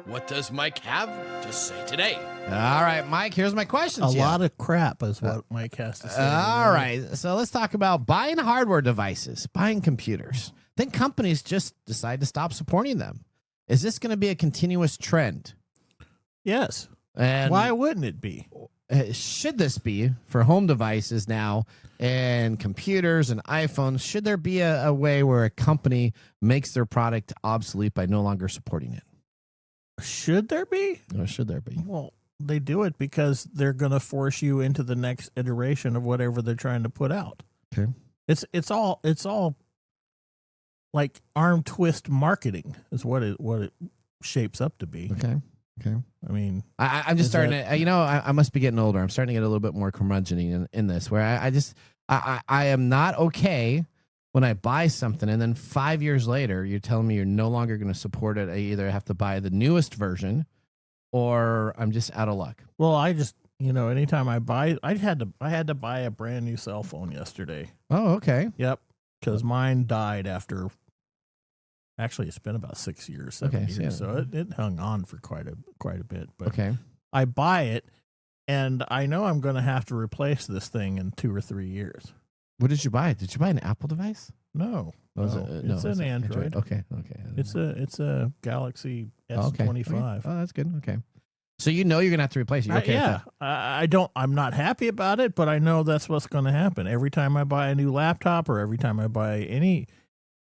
What does Mike have to say today? All right, Mike, here's my question. A lot of crap is what Mike has to say. All right, so let's talk about buying hardware devices, buying computers. Then companies just decide to stop supporting them. Is this going to be a continuous trend? Yes. And why wouldn't it be? Should this be for home devices now and computers and iPhones? Should there be a way where a company makes their product obsolete by no longer supporting it? Should there be? Or should there be? Well, they do it because they're going to force you into the next iteration of whatever they're trying to put out. Okay. It's all like arm twist marketing is what it shapes up to be. Okay. I mean, I'm just starting to, I must be getting older. I'm starting to get a little bit more curmudgeon in this, where I am not okay when I buy something and then 5 years later you're telling me you're no longer going to support it. I either have to buy the newest version or I'm just out of luck. Well, I just, anytime I buy, I had to buy a brand new cell phone yesterday. Oh, okay. Yep. Because mine died after. Actually, it's been about 6 years, 7 years, so it hung on for quite a bit. But okay, I buy it, and I know I'm going to have to replace this thing in 2 or 3 years. What did you buy? Did you buy an Apple device? No, it's an Android. Okay. It's a Galaxy S25. Oh, that's good. Okay, so you're gonna have to replace it. You're okay? Yeah, I'm not happy about it, but I know that's what's going to happen every time I buy a new laptop or every time I buy any.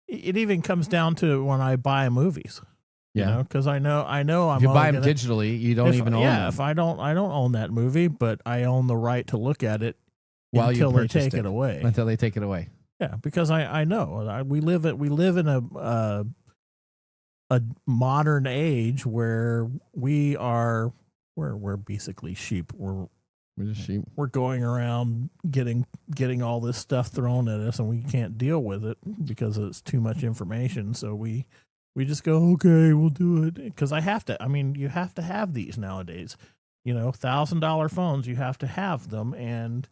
It even comes down to when I buy movies. Yeah, because I know I'm. If you buy them digitally, you don't even own them. Yeah, if I don't own that movie, but I own the right to look at it until they take it away. Until they take it away. Yeah, because I know we live in a modern age where we're basically sheep. We're just sheep. We're going around getting all this stuff thrown at us, and we can't deal with it because it's too much information. So we just go, okay, we'll do it because I have to. I mean, you have to have these nowadays. $1,000 phones, you have to have them, and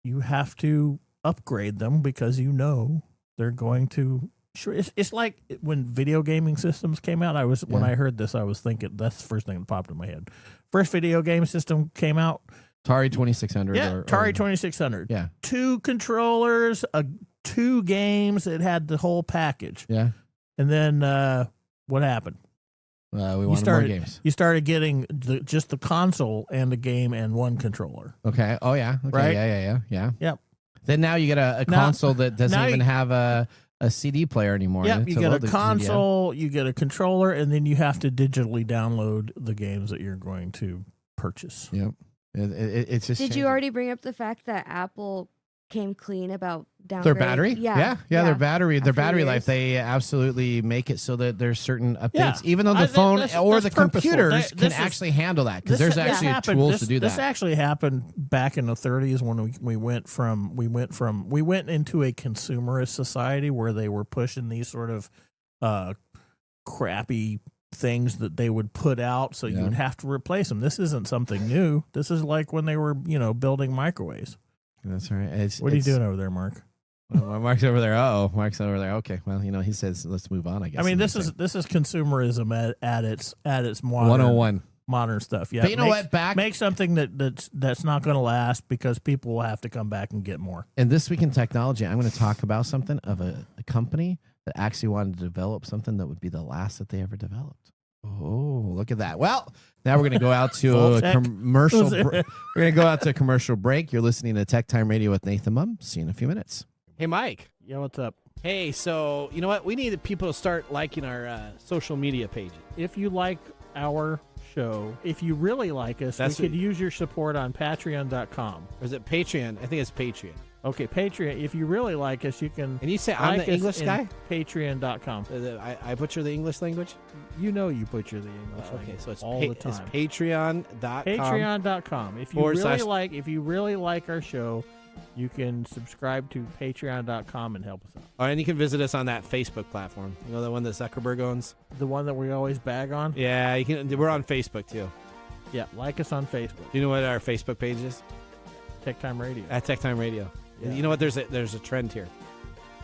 you have to upgrade them because they're going to. Sure, it's like when video gaming systems came out. When I heard this, I was thinking that's the first thing that popped in my head. First video game system came out, Atari 2600. Yeah, Atari 2600. Yeah, 2 controllers, 2 games. It had the whole package. Yeah, and then what happened? We wanted more games. You started getting just the console and the game and 1 controller. Okay. Oh yeah. Okay. Right? Yeah. Yep. Then now you get a console that doesn't even have a CD player anymore. Yep, you get a console, you get a controller, and then you have to digitally download the games that you're going to purchase. Yep. It's just. Did you already bring up the fact that Apple came clean about downgrading their battery? Yeah. Their battery life. years. They absolutely make it so that there's certain updates, Yeah. even though the phone or the purposeful. computers can actually handle that because there's actually tools to do that. This actually happened back in the 30s when we went into a consumerist society where they were pushing these sort of crappy things that they would put out, so you would have to replace them. This isn't something new. This is like when they were, building microwaves. That's right. What are you doing over there, Mark? Well, Mark's over there. Oh, Mark's over there. Okay. Well, he says let's move on. I guess. I mean, this is consumerism at its modern 101 modern stuff. Yeah. But you know what? Make something that's not going to last because people will have to come back and get more. And this week in technology, I'm going to talk about something of a company that actually wanted to develop something that would be the last that they ever developed. Oh, look at that. Well, now we're going to go out to a commercial. We're going to go out to a commercial break. You're listening to Tech Time Radio with Nathan Mumm. See you in a few minutes. Hey, Mike. Yeah, what's up? Hey, so you know what? We need people to start liking our social media pages. If you like our show, if you really like us, we could use your support on patreon.com. Or is it Patreon? I think it's Patreon. Okay, Patreon. If you really like us, you can. And you say I'm the English guy? Patreon.com. I butcher the English language? You butcher the English language. Okay, so it's all the time. It's patreon.com. Patreon.com. If you really like our show, you can subscribe to patreon.com and help us out. Oh, and you can visit us on that Facebook platform. You know, the one that Zuckerberg owns? The one that we always bag on? Yeah, you can. We're on Facebook, too. Yeah, like us on Facebook. Do you know what our Facebook page is? TechTime Radio. At TechTime Radio. Yeah. You know what? There's a trend here.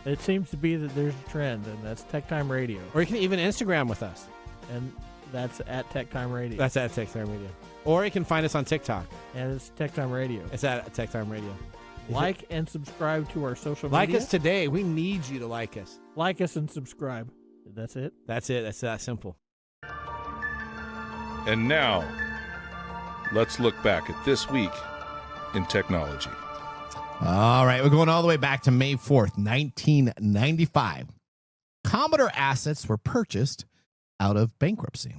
It seems to be that there's a trend, and that's TechTime Radio. Or you can even Instagram with us. And that's at TechTime Radio. That's at TechTime Radio. Or you can find us on TikTok. And it's TechTime Radio. It's at TechTime Radio. Like and subscribe to our social media. Like us today. We need you to like us. Like us and subscribe. That's it? That's it. That's that simple. And now, let's look back at this week in technology. All right, we're going all the way back to May 4th, 1995. Commodore assets were purchased out of bankruptcy.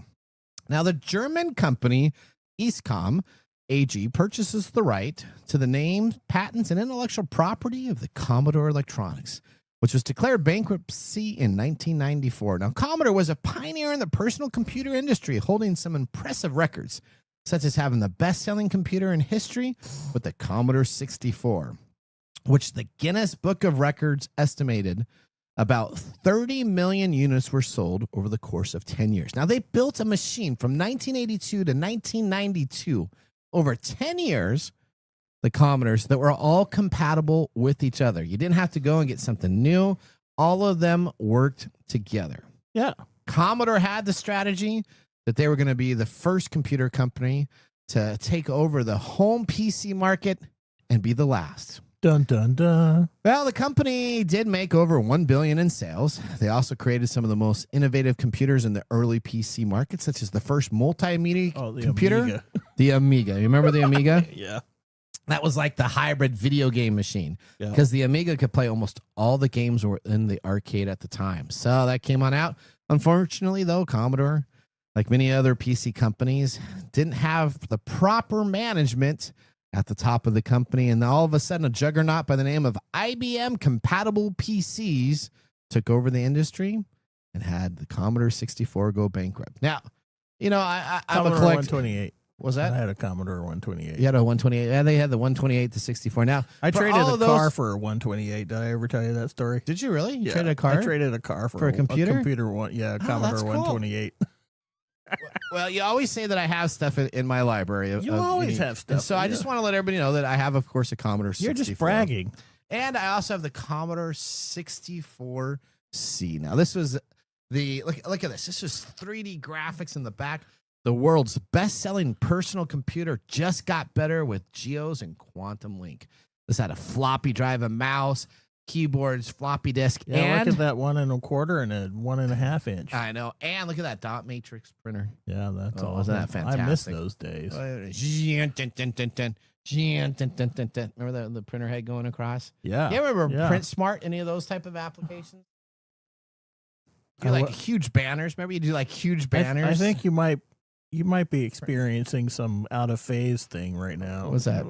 Now, the German company Eastcom AG purchases the right to the name, patents, and intellectual property of the Commodore Electronics, which was declared bankruptcy in 1994. Now, Commodore was a pioneer in the personal computer industry, holding some impressive records, such as having the best-selling computer in history with the Commodore 64, which the Guinness Book of Records estimated about 30 million units were sold over the course of 10 years. Now, they built a machine from 1982 to 1992, over 10 years, the Commodores, that were all compatible with each other. You didn't have to go and get something new. All of them worked together. Yeah. Commodore had the strategy that they were going to be the first computer company to take over the home PC market and be the last. Dun, dun, dun. Well, the company did make over $1 billion in sales. They also created some of the most innovative computers in the early PC market, such as the first multimedia computer, Amiga. The Amiga. You remember the Amiga? Yeah. That was like the hybrid video game machine because the Amiga could play almost all the games were in the arcade at the time. So that came on out. Unfortunately, though, Commodore, like many other PC companies, didn't have the proper management at the top of the company, and all of a sudden a juggernaut by the name of IBM compatible PCs took over the industry and had the Commodore 64 go bankrupt. Now, I'm a collector. 128. Was that? I had a Commodore 128. You had a 128. Yeah, they had the 128 to 64. Now, I traded a car for a 128. Did I ever tell you that story? Did you really? You yeah, traded a car? I traded a car for a computer? A computer one. Yeah, a Commodore 128. Well, you always say that I have stuff in my library. You always have stuff. And so I just want to let everybody know that I have, of course, a Commodore 64. You're just bragging. And I also have the Commodore 64C. Now, this was look at this. This was 3D graphics in the back. The world's best-selling personal computer just got better with Geos and Quantum Link. This had a floppy drive, a mouse, keyboards, floppy disk, yeah, and look at that 1 1/4 and a 1.5 inch. I know, and look at that dot matrix printer. Yeah, that's all. Wasn't that fantastic? I miss those days. Remember the printer head going across? Yeah. You remember Print Smart? Any of those type of applications? You like huge banners. Remember you do like huge banners? I think you might be experiencing some out of phase thing right now. What was that?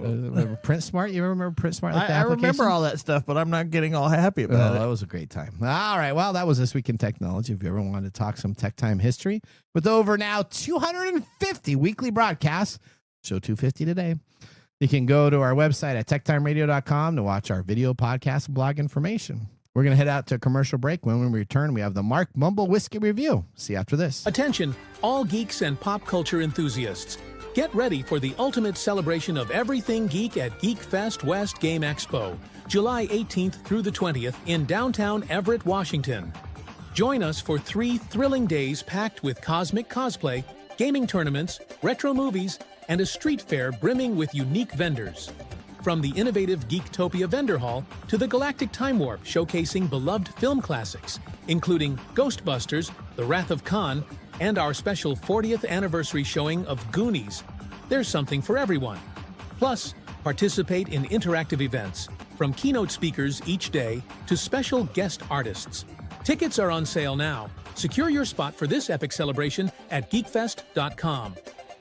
Print Smart? You remember Print Smart? Like I remember all that stuff, but I'm not getting all happy about it. That was a great time. All right. Well, that was This Week in Technology. If you ever wanted to talk some tech time history with over now 250 weekly broadcasts, show 250 today. You can go to our website at techtimeradio.com to watch our video, podcast, and blog information. We're going to head out to a commercial break. When we return, we have the Mark Mumble Whiskey Review. See you after this. Attention, all geeks and pop culture enthusiasts. Get ready for the ultimate celebration of everything geek at Geek Fest West Game Expo, July 18th through the 20th in downtown Everett, Washington. Join us for 3 thrilling days packed with cosmic cosplay, gaming tournaments, retro movies, and a street fair brimming with unique vendors. From the innovative Geektopia Vendor Hall to the Galactic Time Warp showcasing beloved film classics, including Ghostbusters, The Wrath of Khan, and our special 40th anniversary showing of Goonies. There's something for everyone. Plus, participate in interactive events, from keynote speakers each day to special guest artists. Tickets are on sale now. Secure your spot for this epic celebration at geekfest.com.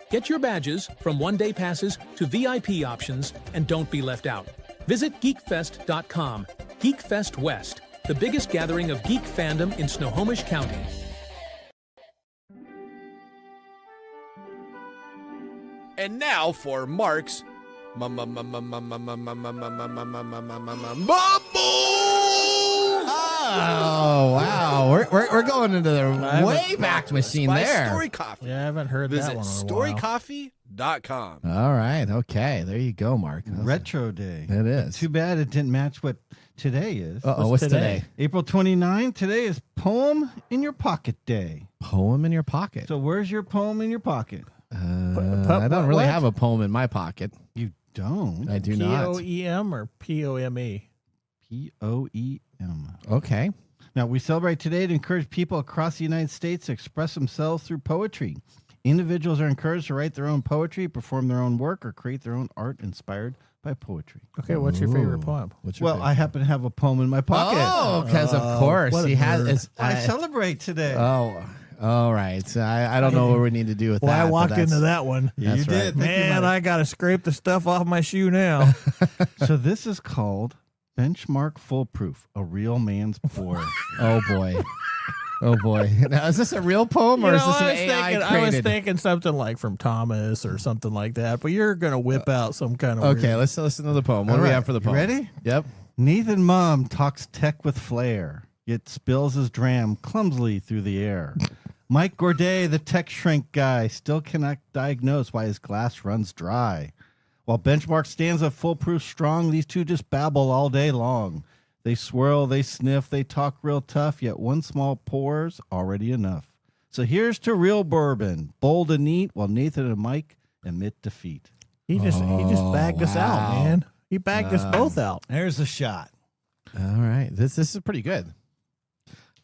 Get your badges from one-day passes to VIP options and don't be left out. Visit geekfest.com. Geekfest West, the biggest gathering of geek fandom in Snohomish County. And now for Mark's Mumble. Oh, wow. We're going into the way back machine By there. Story Coffee. Yeah, I haven't heard that Visit one in a while. storycoffee.com. All right. Okay. There you go, Mark. Retro Day. It is. Too bad it didn't match what today is. Uh-oh, what's today? April 29. Today is Poem in Your Pocket Day. Poem in your pocket. So where's your poem in your pocket? I don't really have a poem in my pocket. You don't? I do not. P-O-E-M or P-O-M-E? P-O-E-M. Okay. Now, we celebrate today to encourage people across the United States to express themselves through poetry. Individuals are encouraged to write their own poetry, perform their own work, or create their own art inspired by poetry. Okay, what's your favorite poem? I happen to have a poem in my pocket. Oh, because of course. what a He has. nerd. It's, I celebrate today. Oh, all right. So I don't know what we need to do with Well, that. I but walked that's- into that one. Yeah, you that's did. right. Thank you, Man, Mike. I got to scrape the stuff off my shoe now. So this is called Benchmark Foolproof, a real man's pour. Oh, boy. Oh, boy. Now, is this a real poem or is this an AI created? I was thinking something like from Thomas or something like that, but you're going to whip out some kind of Okay, weird... let's listen to the poem. What All do we right. have for the You poem? ready? Yep. Nathan Mumm talks tech with flair, yet spills his dram clumsily through the air. Mike Gourdet, the tech shrink guy, still cannot diagnose why his glass runs dry. While Benchmark stands up foolproof strong, these two just babble all day long. They swirl, they sniff, they talk real tough, yet one small pour's already enough. So here's to real bourbon, bold and neat, while Nathan and Mike admit defeat. He just bagged us out, wow. man. He bagged us both out. There's a shot. All right. This is pretty good.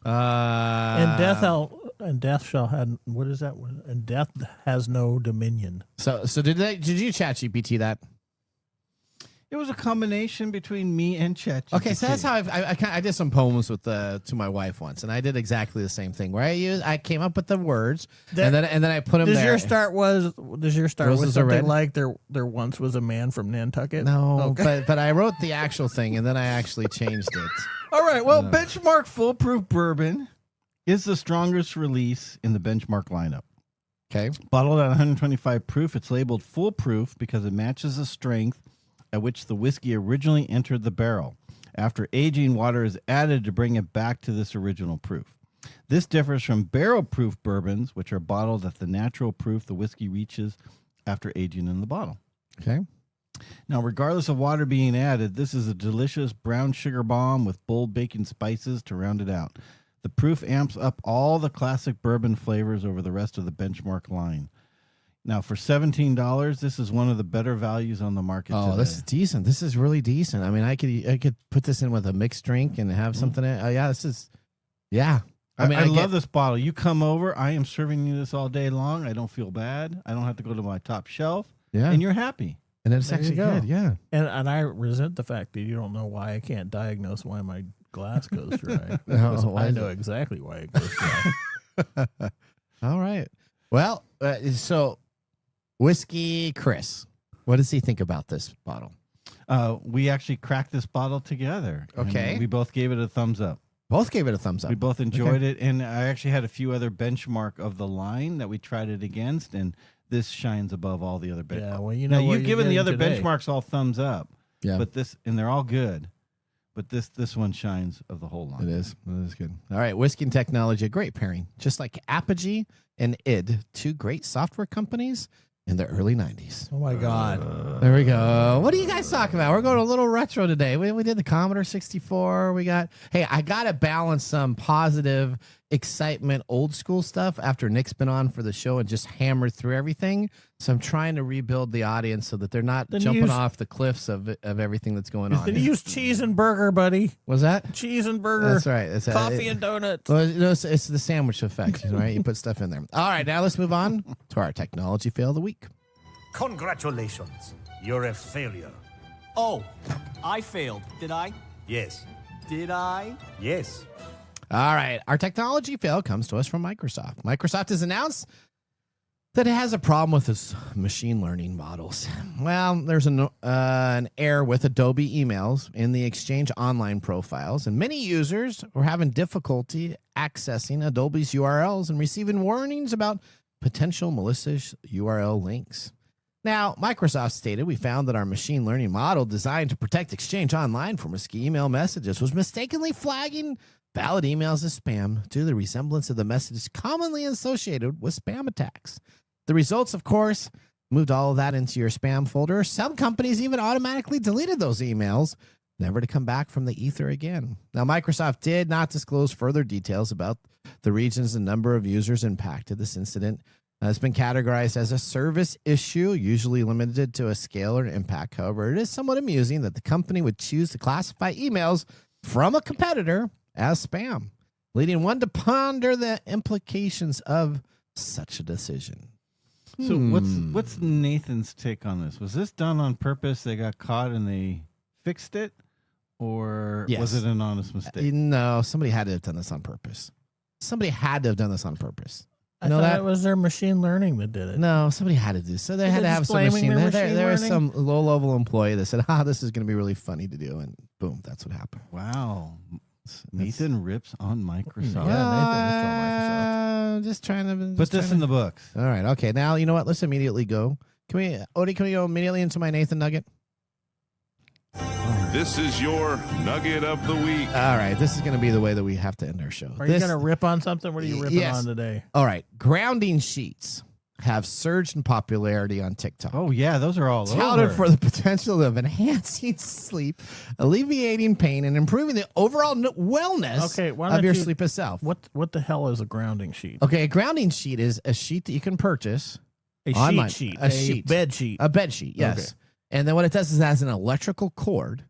And death shall have, what is that? And death has no dominion. So did you chat GPT that? It was a combination between me and ChatGPT. Okay, so that's how I did some poems with to my wife once, and I did exactly the same thing. Where I came up with the words, and then I put them Does there. your start with Roses are something red? like there once was a man from Nantucket? No, Okay. but I wrote the actual thing, and then I actually changed it. All right, well, Benchmark Foolproof Bourbon is the strongest release in the Benchmark lineup. Okay. Bottled at 125 proof, it's labeled foolproof because it matches the strength at which the whiskey originally entered the barrel. After aging, water is added to bring it back to this original proof. This differs from barrel-proof bourbons, which are bottled at the natural proof the whiskey reaches after aging in the bottle. Okay. Now, regardless of water being added, this is a delicious brown sugar bomb with bold baking spices to round it out. The proof amps up all the classic bourbon flavors over the rest of the Benchmark line. Now, for $17, this is one of the better values on the market today. Oh, this is decent. This is really decent. I mean, I could put this in with a mixed drink and have something. Yeah, this is. Yeah. I mean, I love this bottle. You come over, I am serving you this all day long. I don't feel bad. I don't have to go to my top shelf. Yeah. And you're happy. And it's There you actually go. good. Yeah. And I resent the fact that you don't know why I can't diagnose why my glass goes dry. No, Because why I is know it? exactly why it goes dry. All right. Well, so Whiskey Chris, what does he think about this bottle? We actually cracked this bottle together. and Okay. we both gave it a thumbs up. Both gave it a thumbs up. We both enjoyed it. And I actually had a few other benchmark of the line that we tried it against. And this shines above all the other benchmarks. Yeah, well, you know now, what you've you're given the getting other today. benchmarks all thumbs up. Yeah. But this, and they're all good. but this one shines of the whole line. It is good. All right, whiskey and technology, a great pairing. Just like Apogee and id, two great software companies in the early 90s. Oh, my God. There we go. What do you guys talk about? We're going a little retro today. We did the Commodore 64. I got to balance some positive excitement, old school stuff after Nick's been on for the show and just hammered through everything. So I'm trying to rebuild the audience so that they're not jumping off the cliffs of everything that's going on. Then use cheese and burger, buddy. Was that? Cheese and burger. That's right. That's Coffee and donuts. Well, it's the sandwich effect, right? You put stuff in there. All right, now let's move on to our technology fail of the week. Congratulations. You're a failure. Oh, I failed. Did I? Yes. Did I? Yes. All right. Our technology fail comes to us from Microsoft. Microsoft has announced that it has a problem with its machine learning models. Well, there's an error with Adobe emails in the Exchange Online profiles, and many users were having difficulty accessing Adobe's URLs and receiving warnings about potential malicious URL links. Now, Microsoft stated, we found that our machine learning model designed to protect Exchange Online from risky email messages was mistakenly flagging valid emails as spam due to the resemblance of the messages commonly associated with spam attacks. The results, of course, moved all of that into your spam folder. Some companies even automatically deleted those emails, never to come back from the ether again. Now, Microsoft did not disclose further details about the regions and number of users impacted. This incident has been categorized as a service issue, usually limited to a scale or impact. However, it is somewhat amusing that the company would choose to classify emails from a competitor as spam, leading one to ponder the implications of such a decision. So what's Nathan's take on this? Was this done on purpose? They got caught and they fixed it? Or Yes. was it an honest mistake? No, somebody had to have done this on purpose. Somebody had to have done this on purpose. I thought it was their machine learning that did it. No, somebody had to do so. They Is had it to have just some blaming machine. their There machine was learning? some low-level employee that said, this is going to be really funny to do. And boom, that's what happened. Wow. Nathan rips on Microsoft. Just trying to Put this in the books. All right. Okay. Now, you know what? Let's immediately go. Odie, can we go immediately into my Nathan Nugget? This is your nugget of the week. All right. This is going to be the way that we have to end our show. Are you going to rip on something? What are you ripping on today? All right. Grounding sheets have surged in popularity on TikTok. Oh, yeah. Those are all touted over. for the potential of enhancing sleep, alleviating pain, and improving the overall wellness of your sleep itself. What the hell is a grounding sheet? Okay, a grounding sheet is a sheet that you can purchase. A online. sheet. A sheet. Bed sheet. A bed sheet, yes. Okay. And then what it does is it has an electrical cord.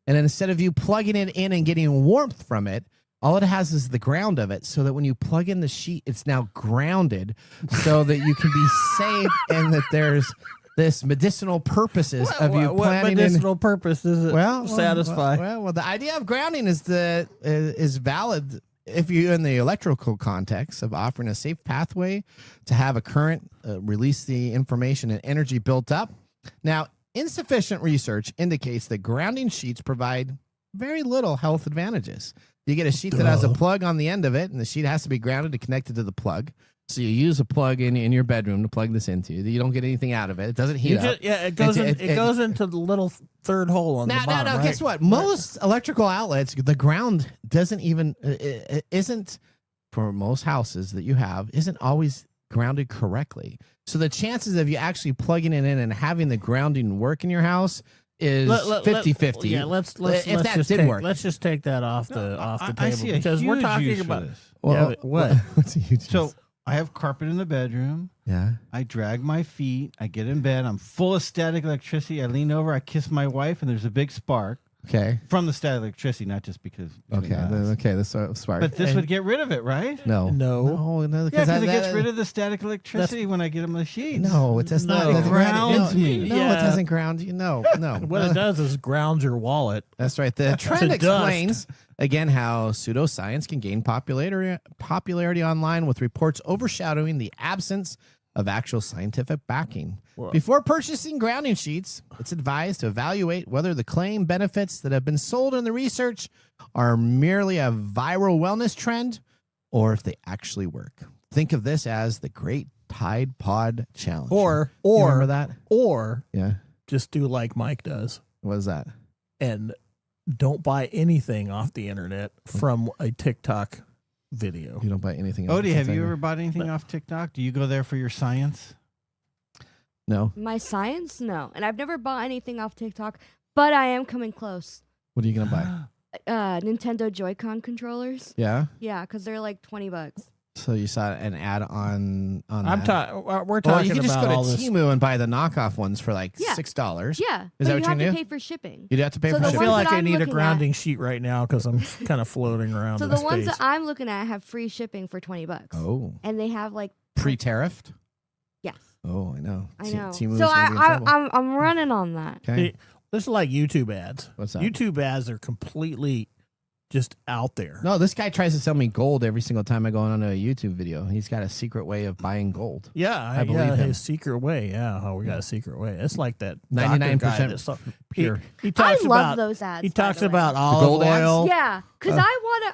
And then instead of you plugging it in and getting warmth from it, all it has is the ground of it, so that when you plug in the sheet, it's now grounded so that you can be safe and that there's this medicinal purposes of you what planning medicinal purpose does it satisfy? Well, the idea of grounding is valid if you're in the electrical context of offering a safe pathway to have a current release the information and energy built up. Now, insufficient research indicates that grounding sheets provide very little health advantages. You get a sheet that has a plug on the end of it, and the sheet has to be grounded to connect it to the plug. So you use a plug in your bedroom to plug this into. You don't get anything out of it. It doesn't heat up. It goes into the little third hole on the bottom. No, right? guess what? Most electrical outlets, the ground isn't for most houses that you have, isn't always grounded correctly. So the chances of you actually plugging it in and having the grounding work in your house is 50-50. Yeah, let's if that just did work. Let's just take that off the I table see a because we're huge talking use for about this. Well, yeah, what? What's a huge So I have carpet in the bedroom. Yeah. I drag my feet. I get in bed. I'm full of static electricity. I lean over. I kiss my wife, and there's a big spark. Okay. From the static electricity, not just because. That's smart. But this would get rid of it, right? No. Yeah, because it gets rid of the static electricity when I get on the sheets. No, it does not. It grounds me. No, it doesn't ground you. No. What it does is ground your wallet. That's right. The trend explains, again, how pseudoscience can gain popularity online with reports overshadowing the absence of actual scientific backing. Whoa. Before purchasing grounding sheets, it's advised to evaluate whether the claimed benefits that have been sold in the research are merely a viral wellness trend or if they actually work. Think of this as the Great Tide Pod Challenge. Or You remember that? Or Yeah. just do like Mike does What is that? and don't buy anything off the internet from a TikTok video. You don't buy anything. Odie, have you ever bought anything off TikTok? Do you go there for your science? No. My science? No. And I've never bought anything off TikTok, but I am coming close. What are you gonna buy? Nintendo Joy-Con controllers. Yeah. Yeah, because they're like $20. So you saw an ad on I'm that. we're Well, talking you can just about go all to this. Temu and buy the knockoff ones for like Yeah. $6. Yeah. Is but that you what you have do? to pay for shipping. You'd have to pay So for the I shipping. feel ones like that I I'm need a looking grounding sheet right now because I'm kind of floating around. So in the space. ones that I'm looking at have free shipping for $20. Oh. And they have like Pre-tariffed? yes. Oh, I know. I know. Temu's So gonna be in trouble. I'm running on that. Okay. See, this is like YouTube ads. What's that? YouTube ads are completely just out there. No, this guy tries to sell me gold every single time I go on a YouTube video. He's got a secret way of buying gold. Yeah, I believe him. his secret way. Yeah, we got a secret way. It's like that 99% 99% pure. He talks I love about those ads. he by talks the way. about The olive gold ads? oil. Yeah, because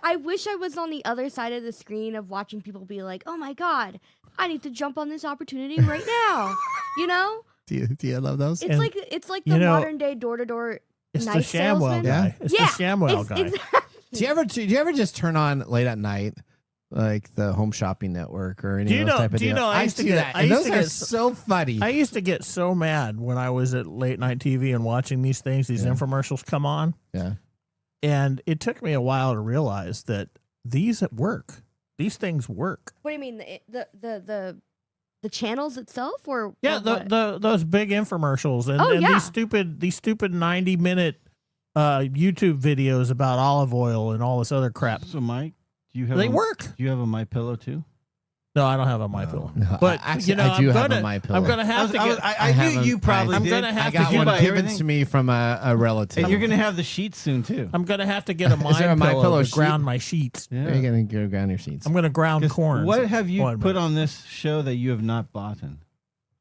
I wish I was on the other side of the screen of watching people be like, oh my God, I need to jump on this opportunity right now. You know? Do you love those? It's And, like you the know, modern day door to door It's the knife ShamWow salesman. guy. It's Yeah, the ShamWow guy. Exactly. Do you ever just turn on late at night, like the Home Shopping Network or any Do you of those know- type of do you deal? know, I used to do get- that. I And used those to are get- so funny. I used to get so mad when I was at late night TV and watching these things, these infomercials come on. Yeah. And it took me a while to realize that these work. These things work. What do you mean? The channels itself, or Yeah, or what? those big infomercials and, Oh, and yeah. these stupid 90-minute YouTube videos about olive oil and all this other crap. So, Mike, do you have They work. Do you have a MyPillow too? No, I don't have a MyPillow. No, But actually, you know, I do I'm have gonna, a MyPillow. I'm gonna have to get. I knew you probably I'm did. gonna have I to got get one my- given to me from a relative. And you're gonna have the sheets soon too. I'm gonna have to get a Is there a MyPillow MyPillow to sheet? ground my sheets. Are you going to go ground your sheets? I'm gonna ground 'Cause corn. What have you put on this show that you have not bought in?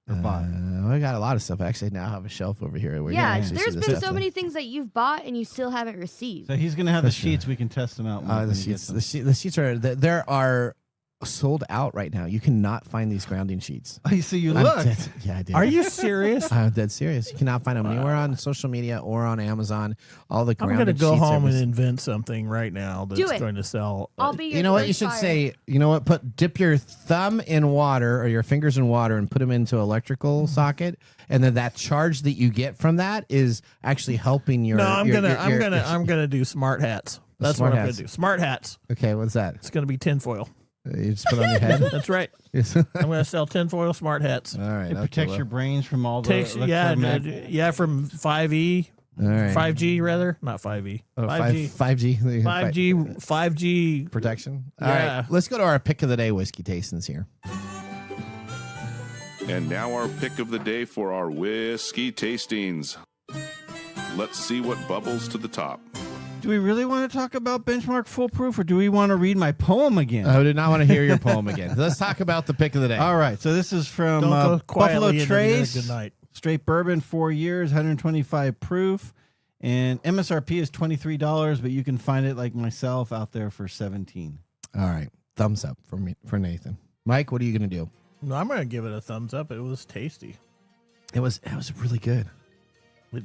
Or bought? I got a lot of stuff. Actually, now I have a shelf over here. Where you yeah, can actually there's see the been stuff. so many things that you've bought and you still haven't received. So he's gonna have the sheets. We can test them out. when The he sheets. gets them. The sheets are there are sold out right now. You cannot find these grounding sheets. Oh, so you I'm look. dead- Yeah, I did. Are you serious? I'm dead serious. You cannot find them anywhere on social media or on Amazon. All the I'm grounding gonna go sheets home are and invent something right now that's Do it. going to sell. I'll be your you know what you first should buyer. say? You know what? Dip your thumb in water or your fingers in water and put them into an electrical socket, and then that charge that you get from that is actually helping your. No, I'm your- gonna your- do smart hats. That's Smart what I'm hats. gonna do. Smart hats. Okay, what's that? It's gonna be tinfoil. You just put it on your head. That's right. Yes. I'm gonna sell tinfoil smart hats. All right. It okay, protects well. your brains from all the Takes from 5E, All right. 5G rather, not 5E. Oh, 5G, 5G. 5G protection. All Yeah. right. Let's go to our pick of the day whiskey tastings here. And now our pick of the day for our whiskey tastings. Let's see what bubbles to the top. Do we really want to talk about Benchmark Foolproof, or do we want to read my poem again? I did not want to hear your poem again. Let's talk about the pick of the day. All right. So this is from Don't go quietly Buffalo into Trace. the good night. Straight bourbon, 4 years, 125 proof, and MSRP is $23, but you can find it like myself out there for $17. All right. Thumbs up for me, for Nathan. Mike, what are you going to do? No, I'm gonna give it a thumbs up. It was tasty. It was really good.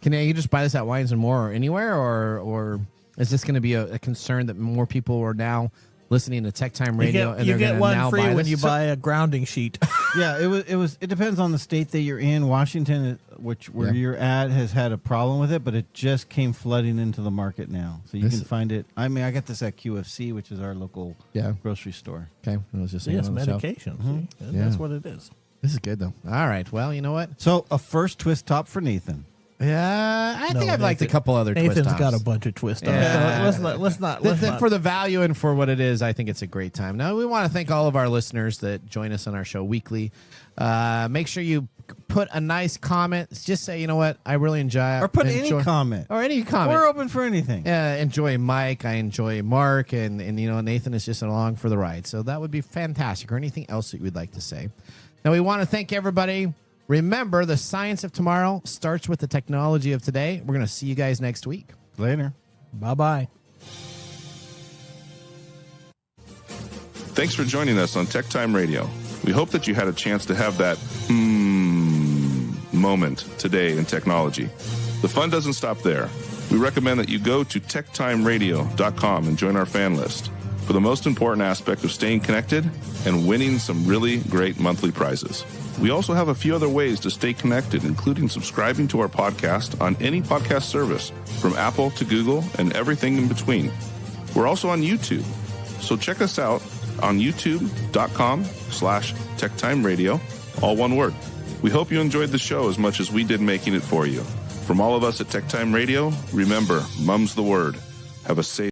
Can you just buy this at Wines and More or anywhere, or is this going to be a concern that more people are now listening to TechTime Radio and you they're get gonna one now free buy when this? you buy a grounding sheet. Yeah, it depends on the state that you're in. Washington, where you're at, has had a problem with it, but it just came flooding into the market now. So you can find it. I mean, I got this at QFC, which is our local grocery store. Okay, I was just Yes, on the shelf. medication. See? That's what it is. This is good though. All right. Well, you know what? So a first twist top for Nathan. Yeah, I No, think I've liked a Nathan- couple other twist Nathan's tops. got a bunch of twist tops. Yeah. So let's not. For the value and for what it is, I think it's a great time. Now, we want to thank all of our listeners that join us on our show weekly. Make sure you put a nice comment. Just say, you know what, I really enjoy it. Or put any comment. Or any comment. We're open for anything. Enjoy Mike. I enjoy Mark. And you know, Nathan is just along for the ride. So that would be fantastic. Or anything else that you would like to say. Now, we want to thank everybody. Remember, the science of tomorrow starts with the technology of today. We're going to see you guys next week. Later. Bye-bye. Thanks for joining us on TechTime Radio. We hope that you had a chance to have that moment today in technology. The fun doesn't stop there. We recommend that you go to techtimeradio.com and join our fan list for the most important aspect of staying connected and winning some really great monthly prizes. We also have a few other ways to stay connected, including subscribing to our podcast on any podcast service, from Apple to Google and everything in between. We're also on YouTube, so check us out on youtube.com/techtimeradio, all one word. We hope you enjoyed the show as much as we did making it for you. From all of us at TechTime Radio, remember, mum's the word. Have a safe